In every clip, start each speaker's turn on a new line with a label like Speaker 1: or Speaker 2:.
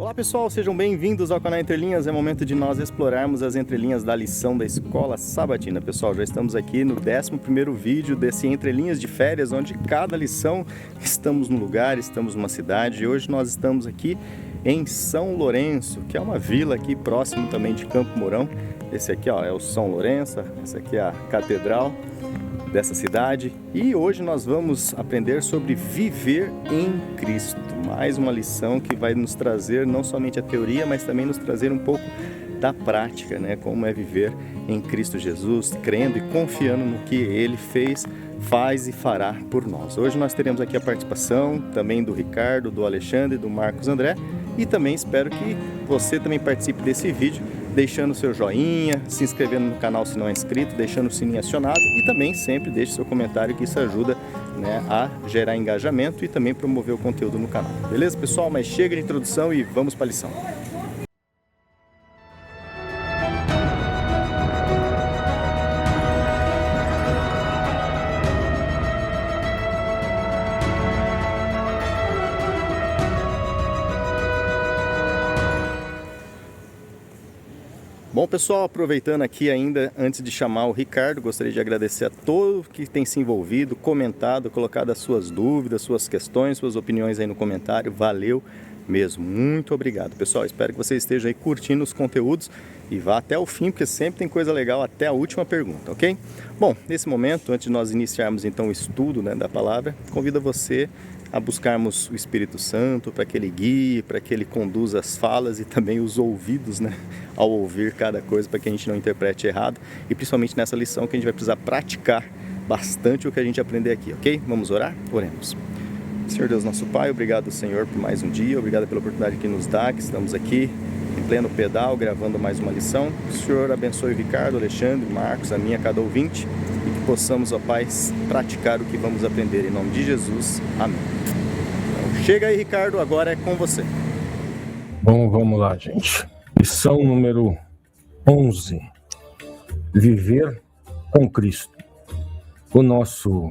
Speaker 1: Olá pessoal, sejam bem-vindos ao canal Entrelinhas. É momento de nós explorarmos as entrelinhas da lição da Escola Sabatina. Pessoal, já estamos aqui no 11º vídeo desse Entrelinhas de Férias, onde cada lição estamos num lugar, estamos numa cidade. E hoje nós estamos aqui em São Lourenço, que é uma vila aqui próximo também de Campo Mourão. Esse aqui ó, é o São Lourenço, essa aqui é a catedral dessa cidade. E hoje nós vamos aprender sobre viver em Cristo. Mais uma lição que vai nos trazer não somente a teoria, mas também nos trazer um pouco da prática, né? Como é viver em Cristo Jesus, crendo e confiando no que Ele fez, faz e fará por nós. Hoje nós teremos aqui a participação também do Ricardo, do Alexandre, do Marcos André, e também espero que você também participe desse vídeo, deixando seu joinha, se inscrevendo no canal se não é inscrito, deixando o sininho acionado e também sempre deixe seu comentário, que isso ajuda, né, a gerar engajamento e também promover o conteúdo no canal. Beleza, pessoal? Mas chega de introdução e vamos para a lição. Bom pessoal, aproveitando aqui ainda, antes de chamar o Ricardo, gostaria de agradecer a todos que tem se envolvido, comentado, colocado as suas dúvidas, suas questões, suas opiniões aí no comentário. Valeu mesmo, muito obrigado pessoal. Espero que vocês estejam aí curtindo os conteúdos e vá até o fim, porque sempre tem coisa legal até a última pergunta, ok? Bom, nesse momento, antes de nós iniciarmos então o estudo, né, da palavra, convido você a buscarmos o Espírito Santo para que Ele guie, para que Ele conduza as falas e também os ouvidos, né, ao ouvir cada coisa, para que a gente não interprete errado, e principalmente nessa lição que a gente vai precisar praticar bastante o que a gente aprender aqui, ok? Vamos orar? Oremos. Senhor Deus nosso Pai, obrigado Senhor por mais um dia, obrigado pela oportunidade que nos dá, que estamos aqui em pleno pedal, gravando mais uma lição. Que o Senhor abençoe o Ricardo, Alexandre, Marcos, a mim, a cada ouvinte, e que possamos, ó Pai, praticar o que vamos aprender, em nome de Jesus. Amém. Então, chega aí, Ricardo, agora é com você.
Speaker 2: Bom, vamos lá, gente. Lição número 11. Viver com Cristo. O nosso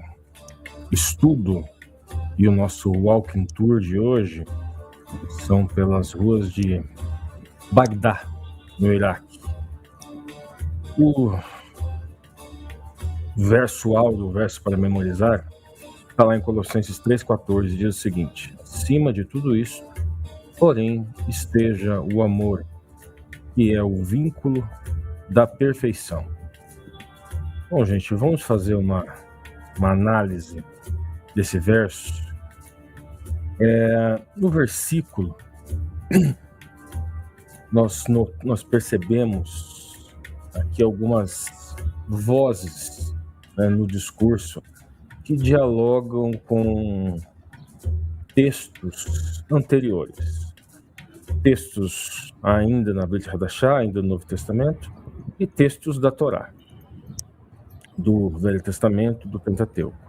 Speaker 2: estudo e o nosso walking tour de hoje são pelas ruas de Bagdá, no Iraque. O verso áudio, o verso para memorizar, está lá em Colossenses 3,14, diz o seguinte: acima de tudo isso, porém, esteja o amor, que é o vínculo da perfeição. Bom, gente, vamos fazer uma análise desse verso. No versículo, nós percebemos aqui algumas vozes, né, no discurso que dialogam com textos anteriores. Textos ainda na Brit Hadashah, ainda no Novo Testamento, e textos da Torá, do Velho Testamento, do Pentateuco.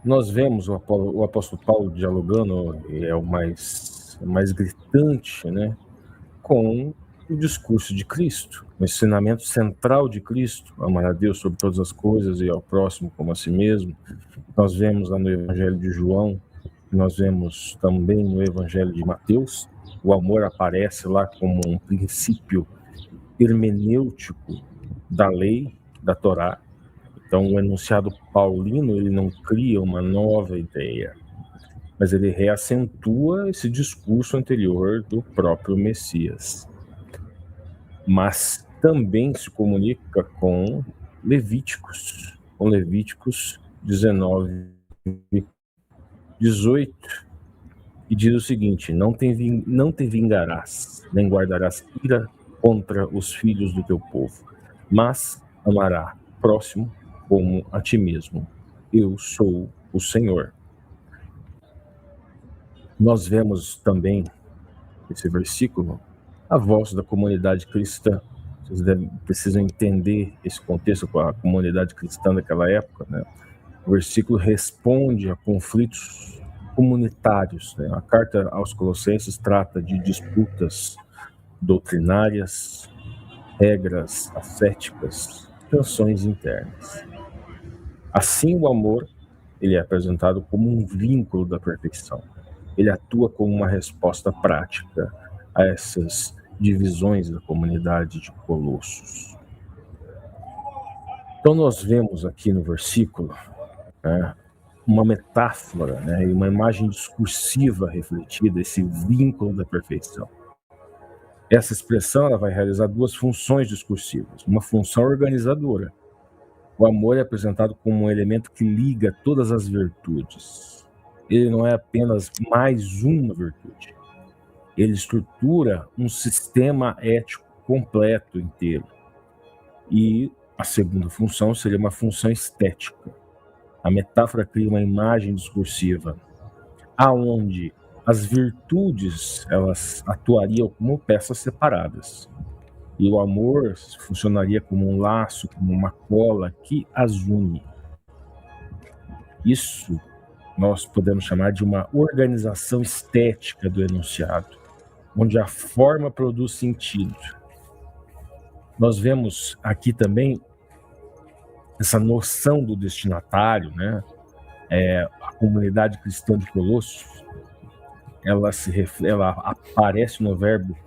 Speaker 2: Nós vemos o apóstolo Paulo dialogando, é o mais gritante, né, com o discurso de Cristo, o ensinamento central de Cristo: amar a Deus sobre todas as coisas e ao próximo como a si mesmo. Nós vemos lá no Evangelho de João, nós vemos também no Evangelho de Mateus, o amor aparece lá como um princípio hermenêutico da lei, da Torá. Então, o enunciado paulino, ele não cria uma nova ideia, mas ele reacentua esse discurso anterior do próprio Messias. Mas também se comunica com Levíticos 19, 18, e diz o seguinte: não te vingarás, nem guardarás ira contra os filhos do teu povo, mas amará o próximo como a ti mesmo. Eu sou o Senhor. Nós vemos também nesse versículo a voz da comunidade cristã. Vocês precisam entender esse contexto com a comunidade cristã daquela época, né? O versículo responde a conflitos comunitários, né? A carta aos Colossenses trata de disputas doutrinárias, regras ascéticas, tensões internas. Assim, o amor, ele é apresentado como um vínculo da perfeição. Ele atua como uma resposta prática a essas divisões da comunidade de Colossos. Então nós vemos aqui no versículo, né, uma metáfora, né, e uma imagem discursiva refletida, esse vínculo da perfeição. Essa expressão ela vai realizar duas funções discursivas. Uma função organizadora. O amor é apresentado como um elemento que liga todas as virtudes. Ele não é apenas mais uma virtude. Ele estrutura um sistema ético completo, inteiro. E a segunda função seria uma função estética. A metáfora cria uma imagem discursiva, aonde as virtudes elas atuariam como peças separadas. E o amor funcionaria como um laço, como uma cola que as une. Isso nós podemos chamar de uma organização estética do enunciado, onde a forma produz sentido. Nós vemos aqui também essa noção do destinatário, né? A comunidade cristã de Colossos, ela aparece no verbo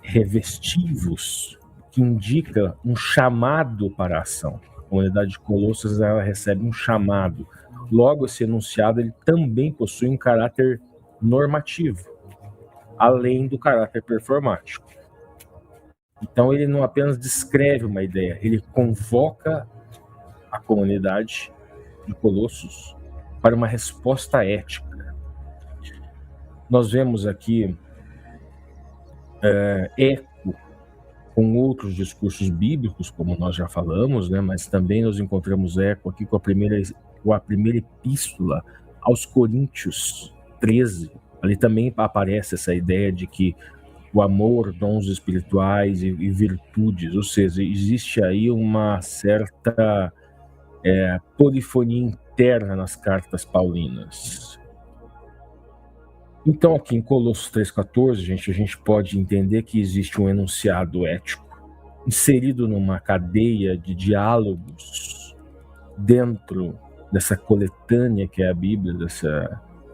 Speaker 2: revestivos, que indica um chamado para a ação. A comunidade de Colossos ela recebe um chamado. Logo, esse enunciado ele também possui um caráter normativo, além do caráter performático. Então, ele não apenas descreve uma ideia, ele convoca a comunidade de Colossos para uma resposta ética. Nós vemos aqui eco com outros discursos bíblicos, como nós já falamos, né? Mas também nós encontramos eco aqui com a primeira epístola aos Coríntios 13. Ali também aparece essa ideia de que o amor, dons espirituais e virtudes, ou seja, existe aí uma certa polifonia interna nas cartas paulinas. Então, aqui em Colossos 3,14, a gente pode entender que existe um enunciado ético inserido numa cadeia de diálogos dentro dessa coletânea que é a Bíblia,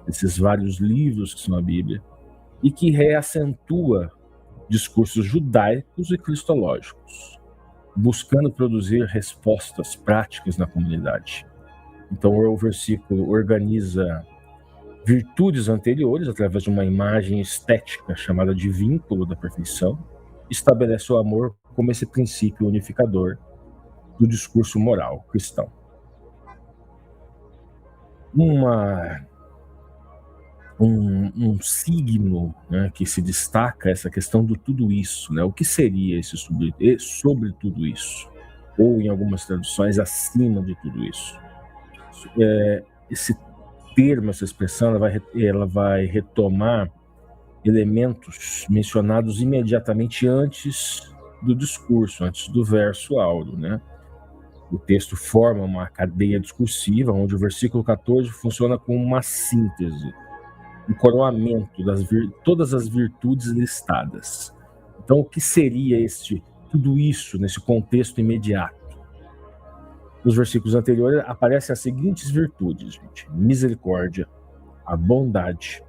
Speaker 2: desses vários livros que são a Bíblia, e que reacentua discursos judaicos e cristológicos, buscando produzir respostas práticas na comunidade. Então, o versículo organiza virtudes anteriores através de uma imagem estética chamada de vínculo da perfeição, estabelece o amor como esse princípio unificador do discurso moral cristão. Um signo, né, que se destaca essa questão do tudo isso, né? O que seria esse sobre tudo isso? Ou, em algumas traduções, acima de tudo isso. Esse termo, essa expressão, ela vai retomar elementos mencionados imediatamente antes do discurso, antes do verso áureo, né? O texto forma uma cadeia discursiva, onde o versículo 14 funciona como uma síntese, um coroamento todas as virtudes listadas. Então, o que seria tudo isso nesse contexto imediato? Nos versículos anteriores aparecem as seguintes virtudes, gente: misericórdia, a bondade,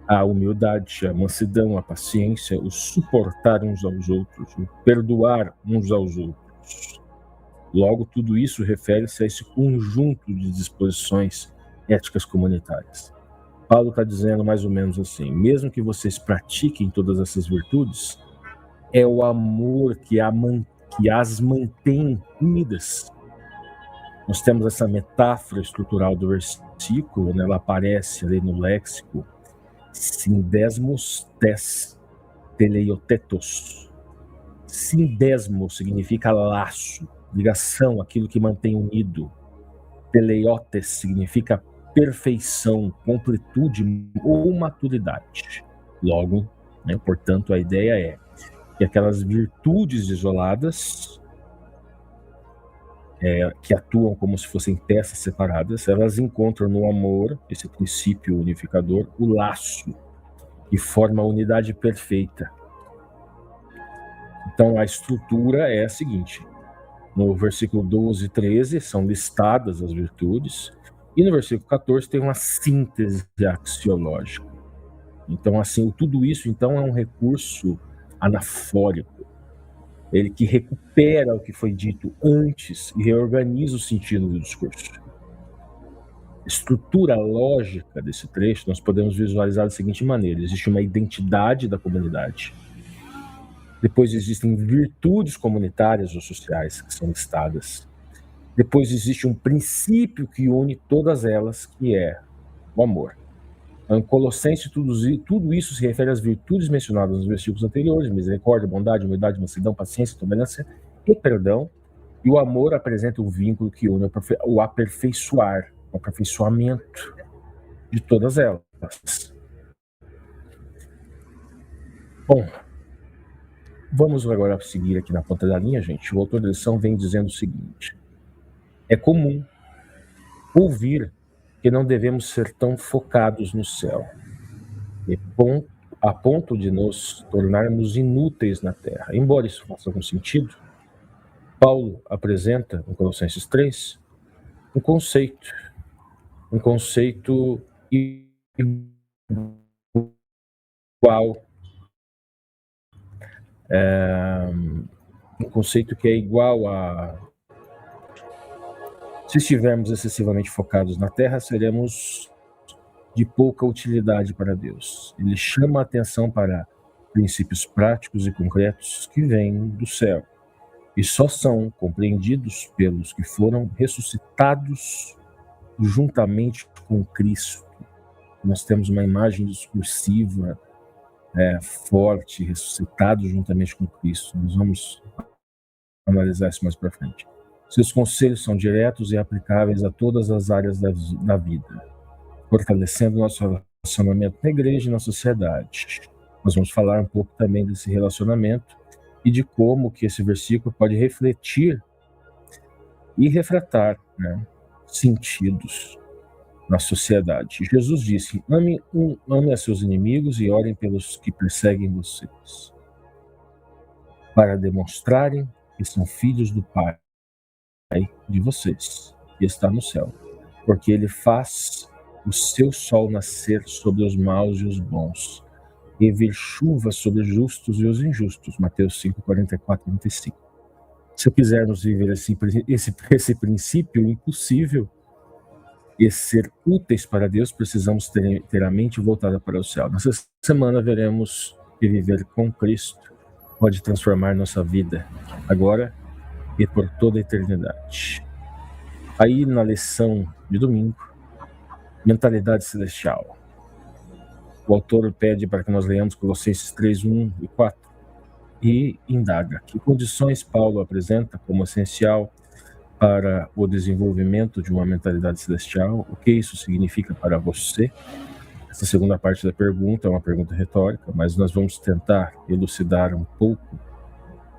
Speaker 2: a humildade, a mansidão, a paciência, o suportar uns aos outros, o perdoar uns aos outros. Logo, tudo isso refere-se a esse conjunto de disposições éticas comunitárias. Paulo está dizendo mais ou menos assim: mesmo que vocês pratiquem todas essas virtudes, é o amor que as mantém unidas. Nós temos essa metáfora estrutural do versículo, né? Ela aparece ali no léxico, sindesmos tes teleiotetos. Sindesmo significa laço, ligação, aquilo que mantém unido. Teleiotes significa perfeição, completude ou maturidade. Logo, né, portanto, a ideia é que aquelas virtudes isoladas, que atuam como se fossem peças separadas, elas encontram no amor, esse princípio unificador, o laço que forma a unidade perfeita. Então, a estrutura é a seguinte: no versículo 12 e 13 são listadas as virtudes, E no versículo 14 tem uma síntese axiológica. Então, assim, tudo isso então é um recurso anafórico, ele que recupera o que foi dito antes e reorganiza o sentido do discurso. Estrutura lógica desse trecho nós podemos visualizar da seguinte maneira: existe uma identidade da comunidade, depois existem virtudes comunitárias ou sociais que são listadas, depois existe um princípio que une todas elas, que é o amor. Então, em Colossenses, tudo isso se refere às virtudes mencionadas nos versículos anteriores: misericórdia, bondade, humildade, mansidão, paciência, tolerância e perdão. E o amor apresenta um vínculo que une o aperfeiçoar, o aperfeiçoamento de todas elas. Bom, vamos agora seguir aqui na ponta da linha, gente. O autor da lição vem dizendo o seguinte: é comum ouvir que não devemos ser tão focados no céu, a ponto de nos tornarmos inúteis na terra. Embora isso faça algum sentido, Paulo apresenta, em Colossenses 3, um conceito igual, um conceito que é igual a: se estivermos excessivamente focados na terra, seremos de pouca utilidade para Deus. Ele chama a atenção para princípios práticos e concretos que vêm do céu e só são compreendidos pelos que foram ressuscitados juntamente com Cristo. Nós temos uma imagem discursiva forte, ressuscitado juntamente com Cristo. Nós vamos analisar isso mais para frente. Seus conselhos são diretos e aplicáveis a todas as áreas da vida, fortalecendo nosso relacionamento na igreja e na sociedade. Nós vamos falar um pouco também desse relacionamento e de como que esse versículo pode refletir e refratar, sentidos na sociedade. Jesus disse: ame a seus inimigos e orem pelos que perseguem vocês, para demonstrarem que são filhos do Pai de vocês, que está no céu, porque ele faz o seu sol nascer sobre os maus e os bons, e vir chuva sobre os justos e os injustos. Mateus 5, 44 e 35. Se quisermos viver esse princípio impossível e ser úteis para Deus, precisamos ter a mente voltada para o céu. Nessa semana veremos que viver com Cristo pode transformar nossa vida agora e por toda a eternidade. Aí na lição de domingo, mentalidade celestial. O autor pede para que nós leamos Colossenses 3, 1 e 4 e indaga que condições Paulo apresenta como essencial para o desenvolvimento de uma mentalidade celestial, o que isso significa para você. Essa segunda parte da pergunta é uma pergunta retórica, mas nós vamos tentar elucidar um pouco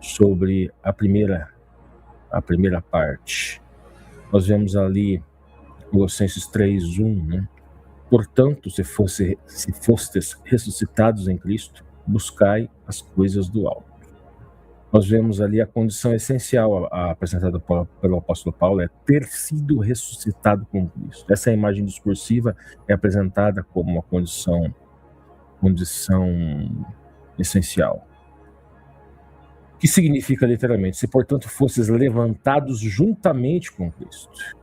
Speaker 2: sobre a primeira parte. Nós vemos ali Colossenses 3, 1, Portanto, se fostes ressuscitados em Cristo, buscai as coisas do alto. Nós vemos ali a condição essencial apresentada pelo apóstolo Paulo, é ter sido ressuscitado com Cristo. Essa imagem discursiva é apresentada como uma condição essencial. O que significa literalmente: se portanto fostes levantados juntamente com Cristo,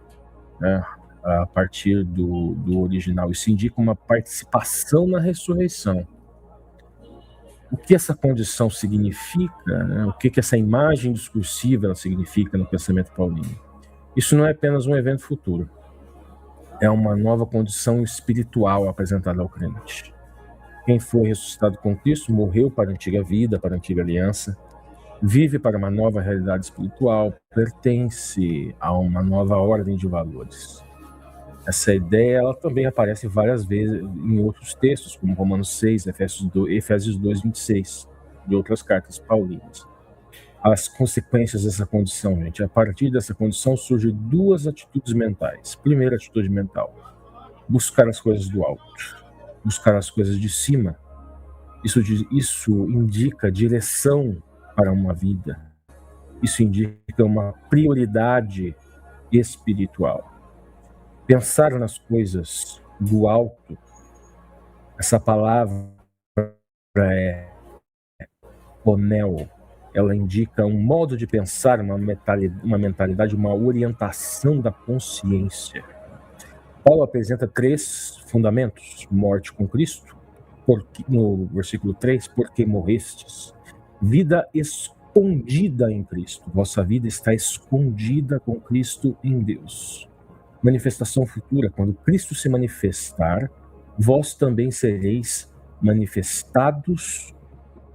Speaker 2: a partir do original. Isso indica uma participação na ressurreição. O que essa condição significa, o que essa imagem discursiva ela significa no pensamento paulino? Isso não é apenas um evento futuro, é uma nova condição espiritual apresentada ao crente. Quem foi ressuscitado com Cristo morreu para a antiga vida, para a antiga aliança, vive para uma nova realidade espiritual, pertence a uma nova ordem de valores. Essa ideia ela também aparece várias vezes em outros textos, como Romanos 6, Efésios 2, 26, e outras cartas paulinas. As consequências dessa condição, gente: a partir dessa condição surgem duas atitudes mentais. Primeira atitude mental: buscar as coisas do alto, buscar as coisas de cima. Isso indica direção para uma vida. Isso indica uma prioridade espiritual. Pensar nas coisas do alto, essa palavra é ponel, ela indica um modo de pensar, uma mentalidade, uma orientação da consciência. Paulo apresenta 3 fundamentos: morte com Cristo, no versículo 3, porque morrestes, vida escondida em Cristo, vossa vida está escondida com Cristo em Deus. Manifestação futura, quando Cristo se manifestar, vós também sereis manifestados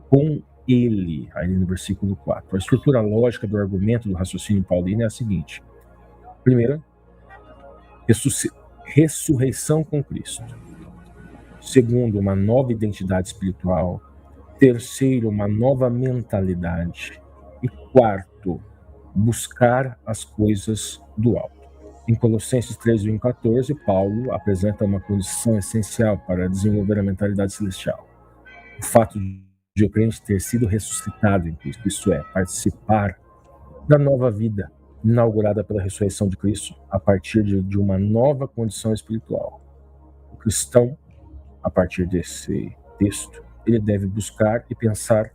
Speaker 2: com ele, aí no versículo 4. A estrutura lógica do argumento do raciocínio paulino é a seguinte: primeiro, ressurreição com Cristo. Segundo, uma nova identidade espiritual. Terceiro, uma nova mentalidade. E quarto, buscar as coisas do alto. Em Colossenses 3:14, Paulo apresenta uma condição essencial para desenvolver a mentalidade celestial: o fato de o crente ter sido ressuscitado em Cristo, isso é, participar da nova vida inaugurada pela ressurreição de Cristo a partir de uma nova condição espiritual. O cristão, a partir desse texto, ele deve buscar e pensar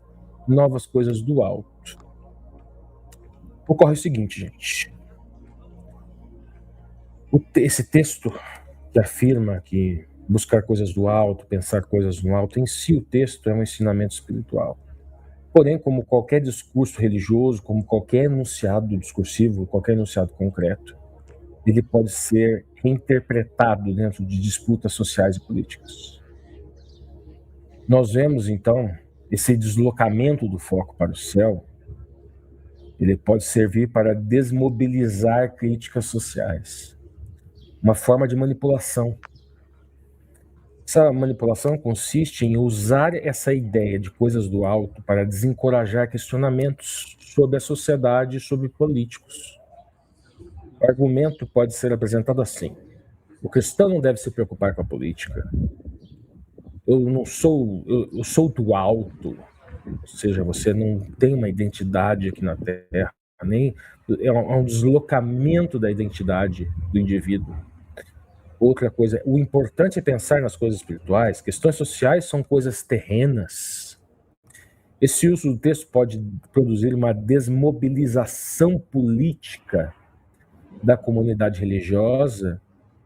Speaker 2: novas coisas do alto. Ocorre o seguinte, gente. Esse texto que afirma que buscar coisas do alto, pensar coisas do alto, em si o texto é um ensinamento espiritual. Porém, como qualquer discurso religioso, como qualquer enunciado discursivo, qualquer enunciado concreto, ele pode ser reinterpretado dentro de disputas sociais e políticas. Nós vemos, então, esse deslocamento do foco para o céu, ele pode servir para desmobilizar críticas sociais. Uma forma de manipulação. Essa manipulação consiste em usar essa ideia de coisas do alto para desencorajar questionamentos sobre a sociedade e sobre políticos. O argumento pode ser apresentado assim: o cristão não deve se preocupar com a política. Eu sou do alto, ou seja, você não tem uma identidade aqui na Terra, nem é um deslocamento da identidade do indivíduo. Outra coisa, o importante é pensar nas coisas espirituais. Questões sociais são coisas terrenas. Esse uso do texto pode produzir uma desmobilização política da comunidade religiosa,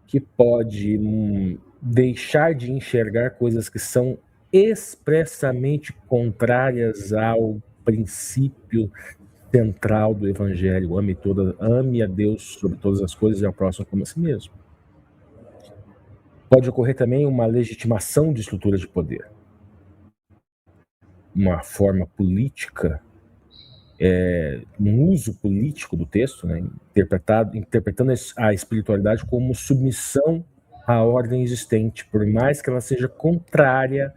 Speaker 2: que pode deixar de enxergar coisas que são expressamente contrárias ao princípio central do Evangelho: ame a Deus sobre todas as coisas e ao próximo como a si mesmo. Pode ocorrer também uma legitimação de estruturas de poder. Uma forma política, um uso político do texto, né, interpretando a espiritualidade como submissão à ordem existente, por mais que ela seja contrária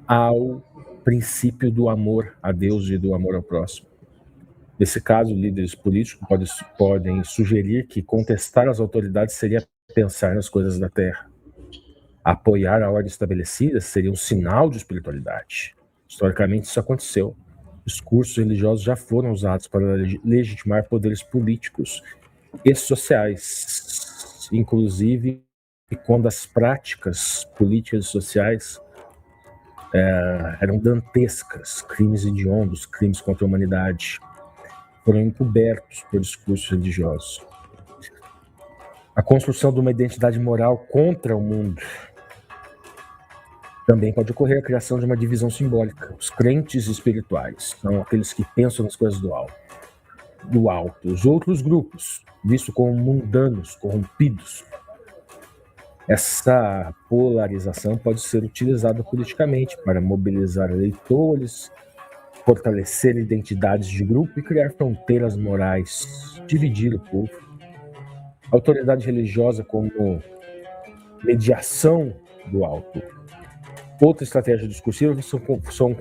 Speaker 2: ao princípio do amor a Deus e do amor ao próximo. Nesse caso, líderes políticos podem sugerir que contestar as autoridades seria pensar nas coisas da terra. Apoiar a ordem estabelecida seria um sinal de espiritualidade. Historicamente, isso aconteceu. Discursos religiosos já foram usados para legitimar poderes políticos e sociais, inclusive quando as práticas políticas e sociais eram dantescas, crimes hediondos, crimes contra a humanidade, foram encobertos por discursos religiosos. A construção de uma identidade moral contra o mundo. Também pode ocorrer a criação de uma divisão simbólica. Os crentes espirituais são aqueles que pensam nas coisas do alto. Os outros grupos, vistos como mundanos, corrompidos. Essa polarização pode ser utilizada politicamente para mobilizar eleitores, fortalecer identidades de grupo e criar fronteiras morais, dividir o povo. A autoridade religiosa como mediação do alto. Outra estratégia discursiva são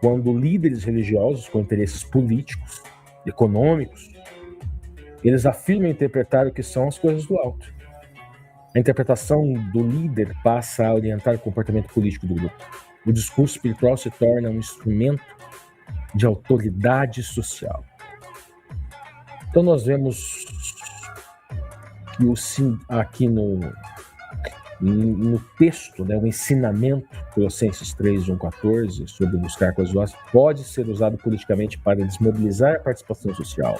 Speaker 2: quando líderes religiosos com interesses políticos, econômicos, eles afirmam interpretar o que são as coisas do alto. A interpretação do líder passa a orientar o comportamento político do grupo. O discurso espiritual se torna um instrumento de autoridade social. Então nós vemos aqui no texto, né, o ensinamento, Colossenses 3, 1, 14, sobre buscar coisas boas, pode ser usado politicamente para desmobilizar a participação social,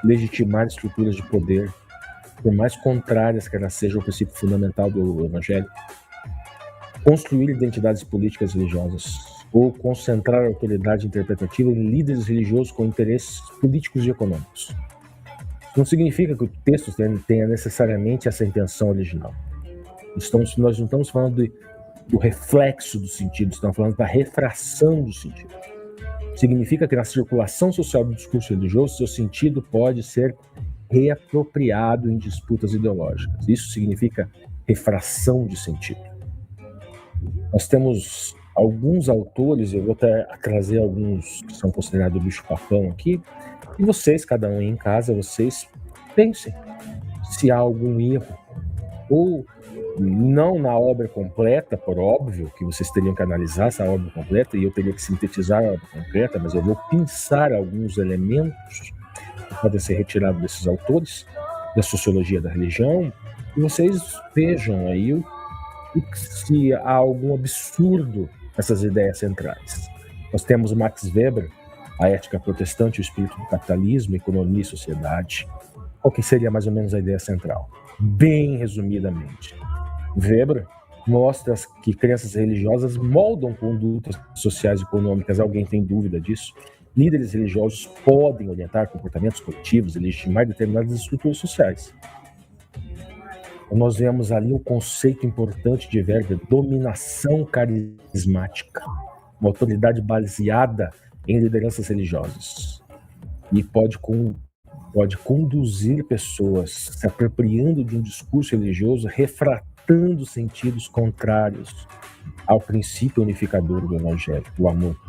Speaker 2: legitimar estruturas de poder, por mais contrárias que elas sejam ao princípio fundamental do Evangelho, construir identidades políticas e religiosas, ou concentrar a autoridade interpretativa em líderes religiosos com interesses políticos e econômicos. Não significa que o texto tenha necessariamente essa intenção original. Nós não estamos falando do reflexo do sentido, estamos falando da refração do sentido. Significa que na circulação social do discurso religioso, seu sentido pode ser reapropriado em disputas ideológicas. Isso significa refração de sentido. Nós temos alguns autores, eu vou até trazer alguns que são considerados bicho-papão aqui, e vocês, cada um em casa, vocês pensem se há algum erro, ou não na obra completa, por óbvio, que vocês teriam que analisar essa obra completa, e eu teria que sintetizar a obra completa, mas eu vou pensar alguns elementos que podem ser retirados desses autores, da sociologia da religião, e vocês vejam aí se há algum absurdo nessas ideias centrais. Nós temos Max Weber, a ética protestante, o espírito do capitalismo, economia e sociedade. Qual que seria mais ou menos a ideia central? Bem resumidamente, Weber mostra que crenças religiosas moldam condutas sociais e econômicas. Alguém tem dúvida disso? Líderes religiosos podem orientar comportamentos coletivos e legitimar determinadas estruturas sociais. Nós vemos ali o conceito importante de Weber, dominação carismática, uma autoridade baseada em lideranças religiosas, e pode conduzir pessoas se apropriando de um discurso religioso, refratando sentidos contrários ao princípio unificador do Evangelho, o amor.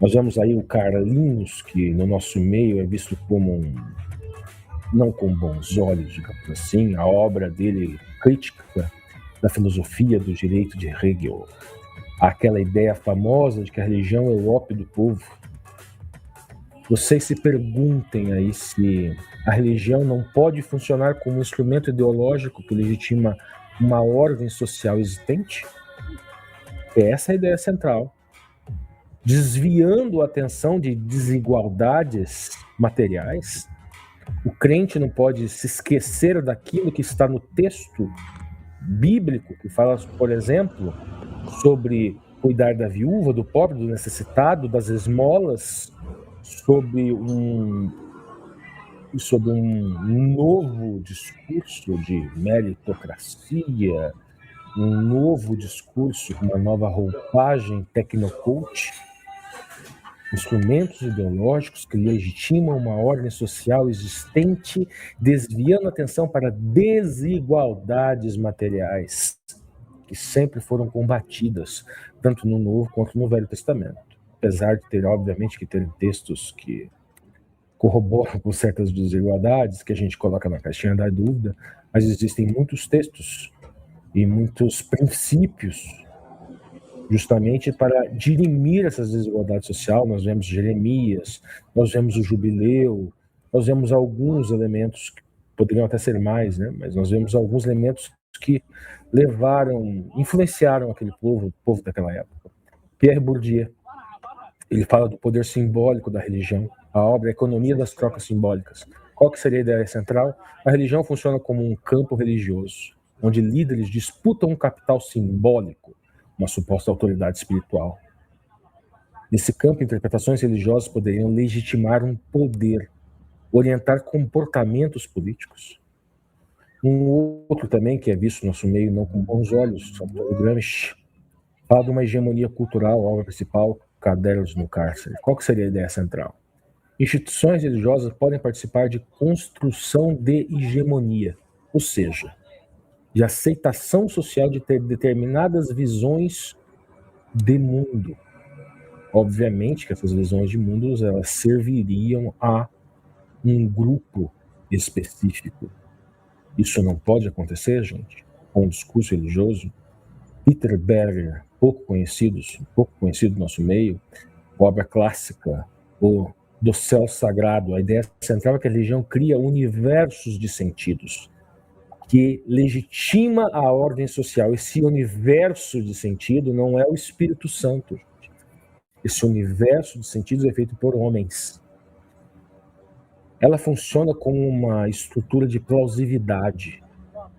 Speaker 2: Nós vemos aí o Carlinhos, que no nosso meio é visto como não com bons olhos, digamos assim, a obra dele crítica da filosofia do direito de Hegel, aquela ideia famosa de que a religião é o ópio do povo. Vocês se perguntem aí se a religião não pode funcionar como um instrumento ideológico que legitima uma ordem social existente? Essa é a ideia central. Desviando a atenção de desigualdades materiais, o crente não pode se esquecer daquilo que está no texto bíblico, que fala, por exemplo, sobre cuidar da viúva, do pobre, do necessitado, das esmolas, sobre um novo discurso de meritocracia, um novo discurso, uma nova roupagem tecnocoach, instrumentos ideológicos que legitimam uma ordem social existente, desviando a atenção para desigualdades materiais que sempre foram combatidas, tanto no Novo quanto no Velho Testamento. Apesar de ter, obviamente, que ter textos que corroboram com certas desigualdades, que a gente coloca na caixinha da dúvida, mas existem muitos textos e muitos princípios justamente para dirimir essas desigualdades sociais. Nós vemos Jeremias, nós vemos o Jubileu, nós vemos alguns elementos que poderiam até ser mais, né? Mas nós vemos alguns elementos que influenciaram aquele povo, o povo daquela época. Pierre Bourdieu, ele fala do poder simbólico da religião, a obra Economia das Trocas Simbólicas. Qual que seria a ideia central? A religião funciona como um campo religioso, onde líderes disputam um capital simbólico, uma suposta autoridade espiritual. Nesse campo, interpretações religiosas poderiam legitimar um poder, orientar comportamentos políticos. Um outro também, que é visto no nosso meio não com bons olhos, Antônio Gramsci, fala de uma hegemonia cultural, a obra principal, Cadernos no Cárcere. Qual que seria a ideia central? Instituições religiosas podem participar de construção de hegemonia, ou seja, de aceitação social de ter determinadas visões de mundo. Obviamente que essas visões de mundo elas serviriam a um grupo específico. Isso não pode acontecer, gente, com um discurso religioso. Peter Berger, pouco conhecido no nosso meio, obra clássica, O do céu sagrado. A ideia central é que a religião cria universos de sentidos, que legitima a ordem social. Esse universo de sentido não é o Espírito Santo. Esse universo de sentidos é feito por homens. Ela funciona como uma estrutura de plausibilidade,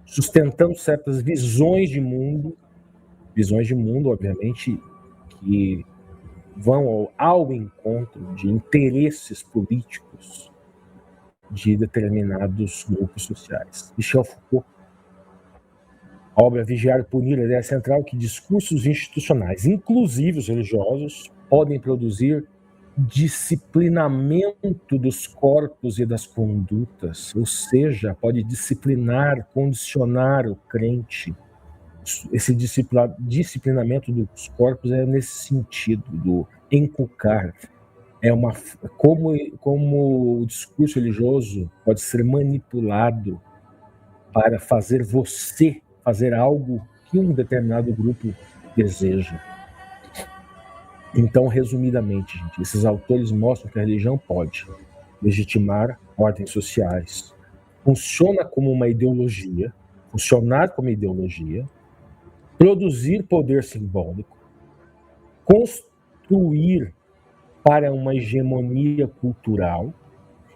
Speaker 2: sustentando certas visões de mundo, obviamente, que vão ao encontro de interesses políticos de determinados grupos sociais. Michel Foucault, a obra Vigiar e Punir, a ideia central é que discursos institucionais, inclusive os religiosos, podem produzir disciplinamento dos corpos e das condutas, ou seja, pode disciplinar, condicionar o crente. Esse disciplinamento dos corpos é nesse sentido, do inculcar. Como o discurso religioso pode ser manipulado para fazer você fazer algo que um determinado grupo deseja. Então, resumidamente, gente, esses autores mostram que a religião pode legitimar ordens sociais, funcionar como uma ideologia, produzir poder simbólico, construir para uma hegemonia cultural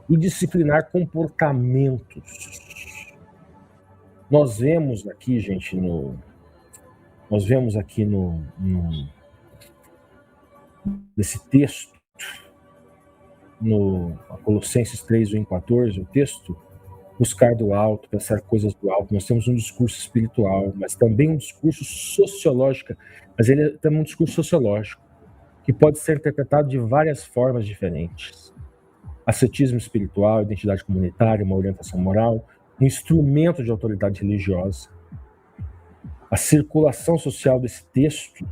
Speaker 2: e disciplinar comportamentos. Nós vemos aqui, gente, nesse texto, no Colossenses 3, 1 e 14, o texto, buscar do alto, pensar coisas do alto. Nós temos um discurso espiritual, mas também um discurso sociológico, mas ele é também um discurso sociológico, que pode ser interpretado de várias formas diferentes. Ascetismo espiritual, identidade comunitária, uma orientação moral, um instrumento de autoridade religiosa. A circulação social desse texto,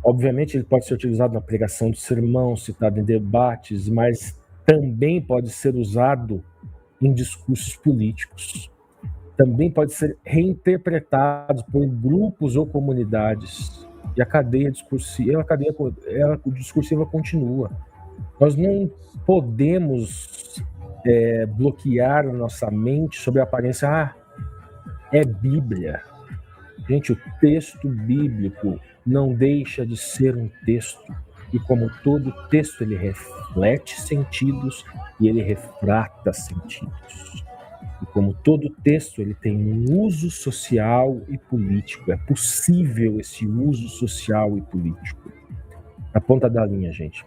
Speaker 2: obviamente, ele pode ser utilizado na pregação de sermão, citado em debates, mas também pode ser usado em discursos políticos. Também pode ser reinterpretado por grupos ou comunidades. E a cadeia discursiva continua. Nós não podemos bloquear a nossa mente sobre a aparência. É Bíblia. Gente, o texto bíblico não deixa de ser um texto. E como todo texto, ele reflete sentidos e ele refrata sentidos. E como todo texto, ele tem um uso social e político. É possível esse uso social e político. Na ponta da linha, gente.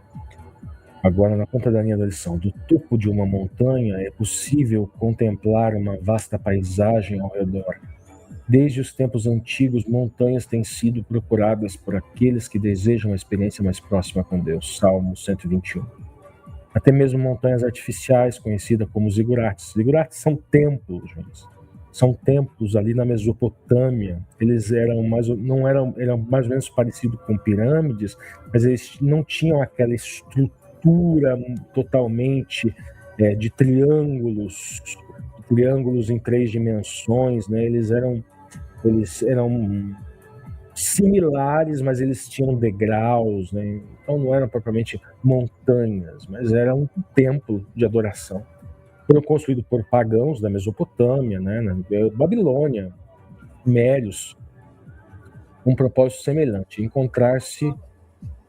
Speaker 2: Agora, na ponta da linha da lição, do topo de uma montanha é possível contemplar uma vasta paisagem ao redor. Desde os tempos antigos, montanhas têm sido procuradas por aqueles que desejam uma experiência mais próxima com Deus. Salmo 121. Até mesmo montanhas artificiais, conhecidas como zigurates. Zigurates são templos, gente. São templos ali na Mesopotâmia. Eles eram mais ou menos parecidos com pirâmides, mas eles não tinham aquela estrutura totalmente de triângulos em 3 dimensões, né? Eles eram similares, mas eles tinham degraus, né? Então não eram propriamente montanhas, mas era um templo de adoração. Foram construídos por pagãos da Mesopotâmia, né? Na Babilônia, Sumérios, um propósito semelhante, encontrar-se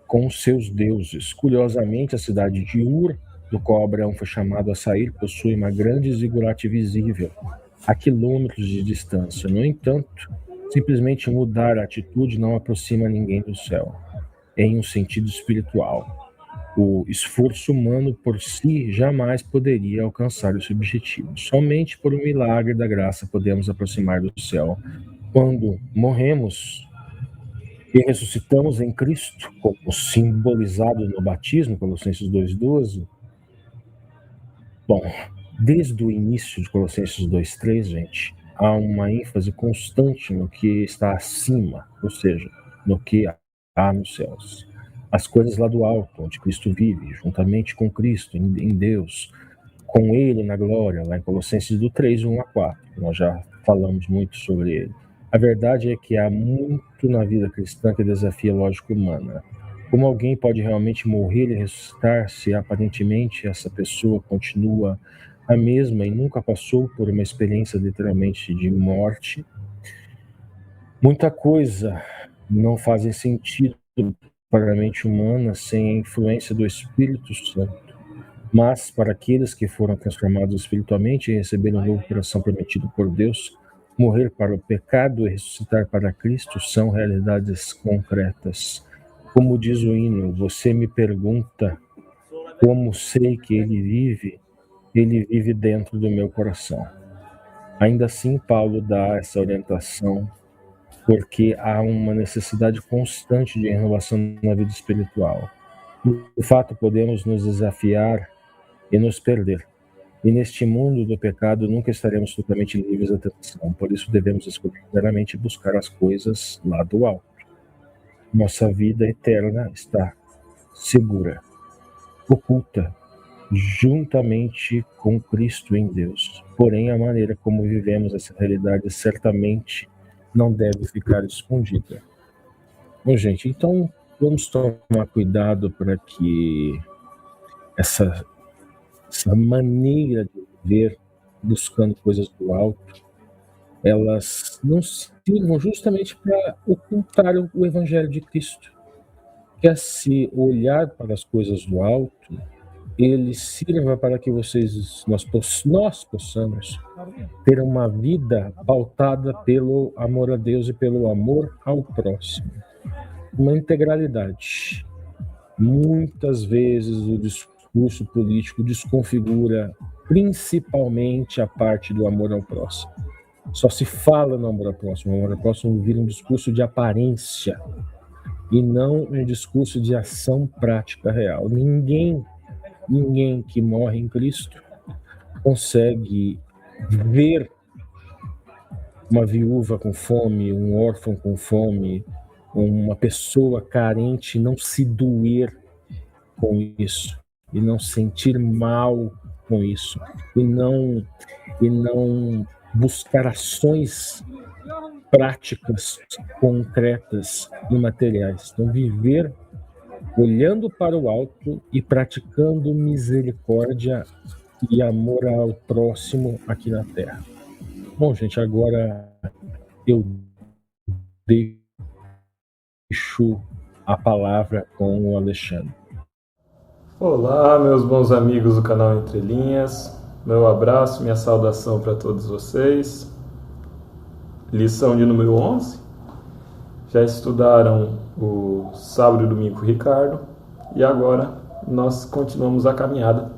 Speaker 2: com seus deuses. Curiosamente, a cidade de Ur, do qual Abraão foi chamado a sair, possui uma grande zigurate visível, a quilômetros de distância. No entanto, simplesmente mudar a atitude não aproxima ninguém do céu, em um sentido espiritual. O esforço humano por si jamais poderia alcançar esse objetivo. Somente por um milagre da graça podemos aproximar do céu. Quando morremos e ressuscitamos em Cristo, como simbolizado no batismo, Colossenses 2,12. Bom, desde o início de Colossenses 2,3, gente, há uma ênfase constante no que está acima, ou seja, no que há nos céus. As coisas lá do alto, onde Cristo vive, juntamente com Cristo, em Deus, com Ele na glória, lá em Colossenses do 3, 1 a 4. Nós já falamos muito sobre ele. A verdade é que há muito na vida cristã que desafia a lógica humana. Como alguém pode realmente morrer e ressuscitar se aparentemente essa pessoa continua a mesma e nunca passou por uma experiência literalmente de morte? Muita coisa não faz sentido para a mente humana sem a influência do Espírito Santo. Mas para aqueles que foram transformados espiritualmente e receberam o novo coração prometido por Deus, morrer para o pecado e ressuscitar para Cristo são realidades concretas. Como diz o hino, você me pergunta como sei que ele vive dentro do meu coração. Ainda assim, Paulo dá essa orientação porque há uma necessidade constante de renovação na vida espiritual. De fato, podemos nos desafiar e nos perder. E neste mundo do pecado nunca estaremos totalmente livres da tentação. Por isso devemos escolher claramente buscar as coisas lá do alto. Nossa vida eterna está segura, oculta, juntamente com Cristo em Deus. Porém, a maneira como vivemos essa realidade certamente não deve ficar escondida. Bom, gente, então vamos tomar cuidado para que essa maneira de viver buscando coisas do alto, elas não sirvam justamente para ocultar o Evangelho de Cristo. Que se olhar para as coisas do alto, ele sirva para que nós possamos ter uma vida pautada pelo amor a Deus e pelo amor ao próximo. Uma integralidade. Muitas vezes o discurso político desconfigura principalmente a parte do amor ao próximo. Só se fala no amor ao próximo. O amor ao próximo vira um discurso de aparência e não um discurso de ação prática real. Ninguém que morre em Cristo consegue ver uma viúva com fome, um órfão com fome, uma pessoa carente não se doer com isso e não sentir mal com isso e não buscar ações práticas, concretas e materiais. Então, viver olhando para o alto e praticando misericórdia e amor ao próximo aqui na Terra. Bom, gente, agora eu deixo a palavra com o Alexandre.
Speaker 3: Olá, meus bons amigos do canal Entre Linhas. Meu abraço, minha saudação para todos vocês. Lição de número 11. Já estudaram o sábado e domingo com o Ricardo e agora nós continuamos a caminhada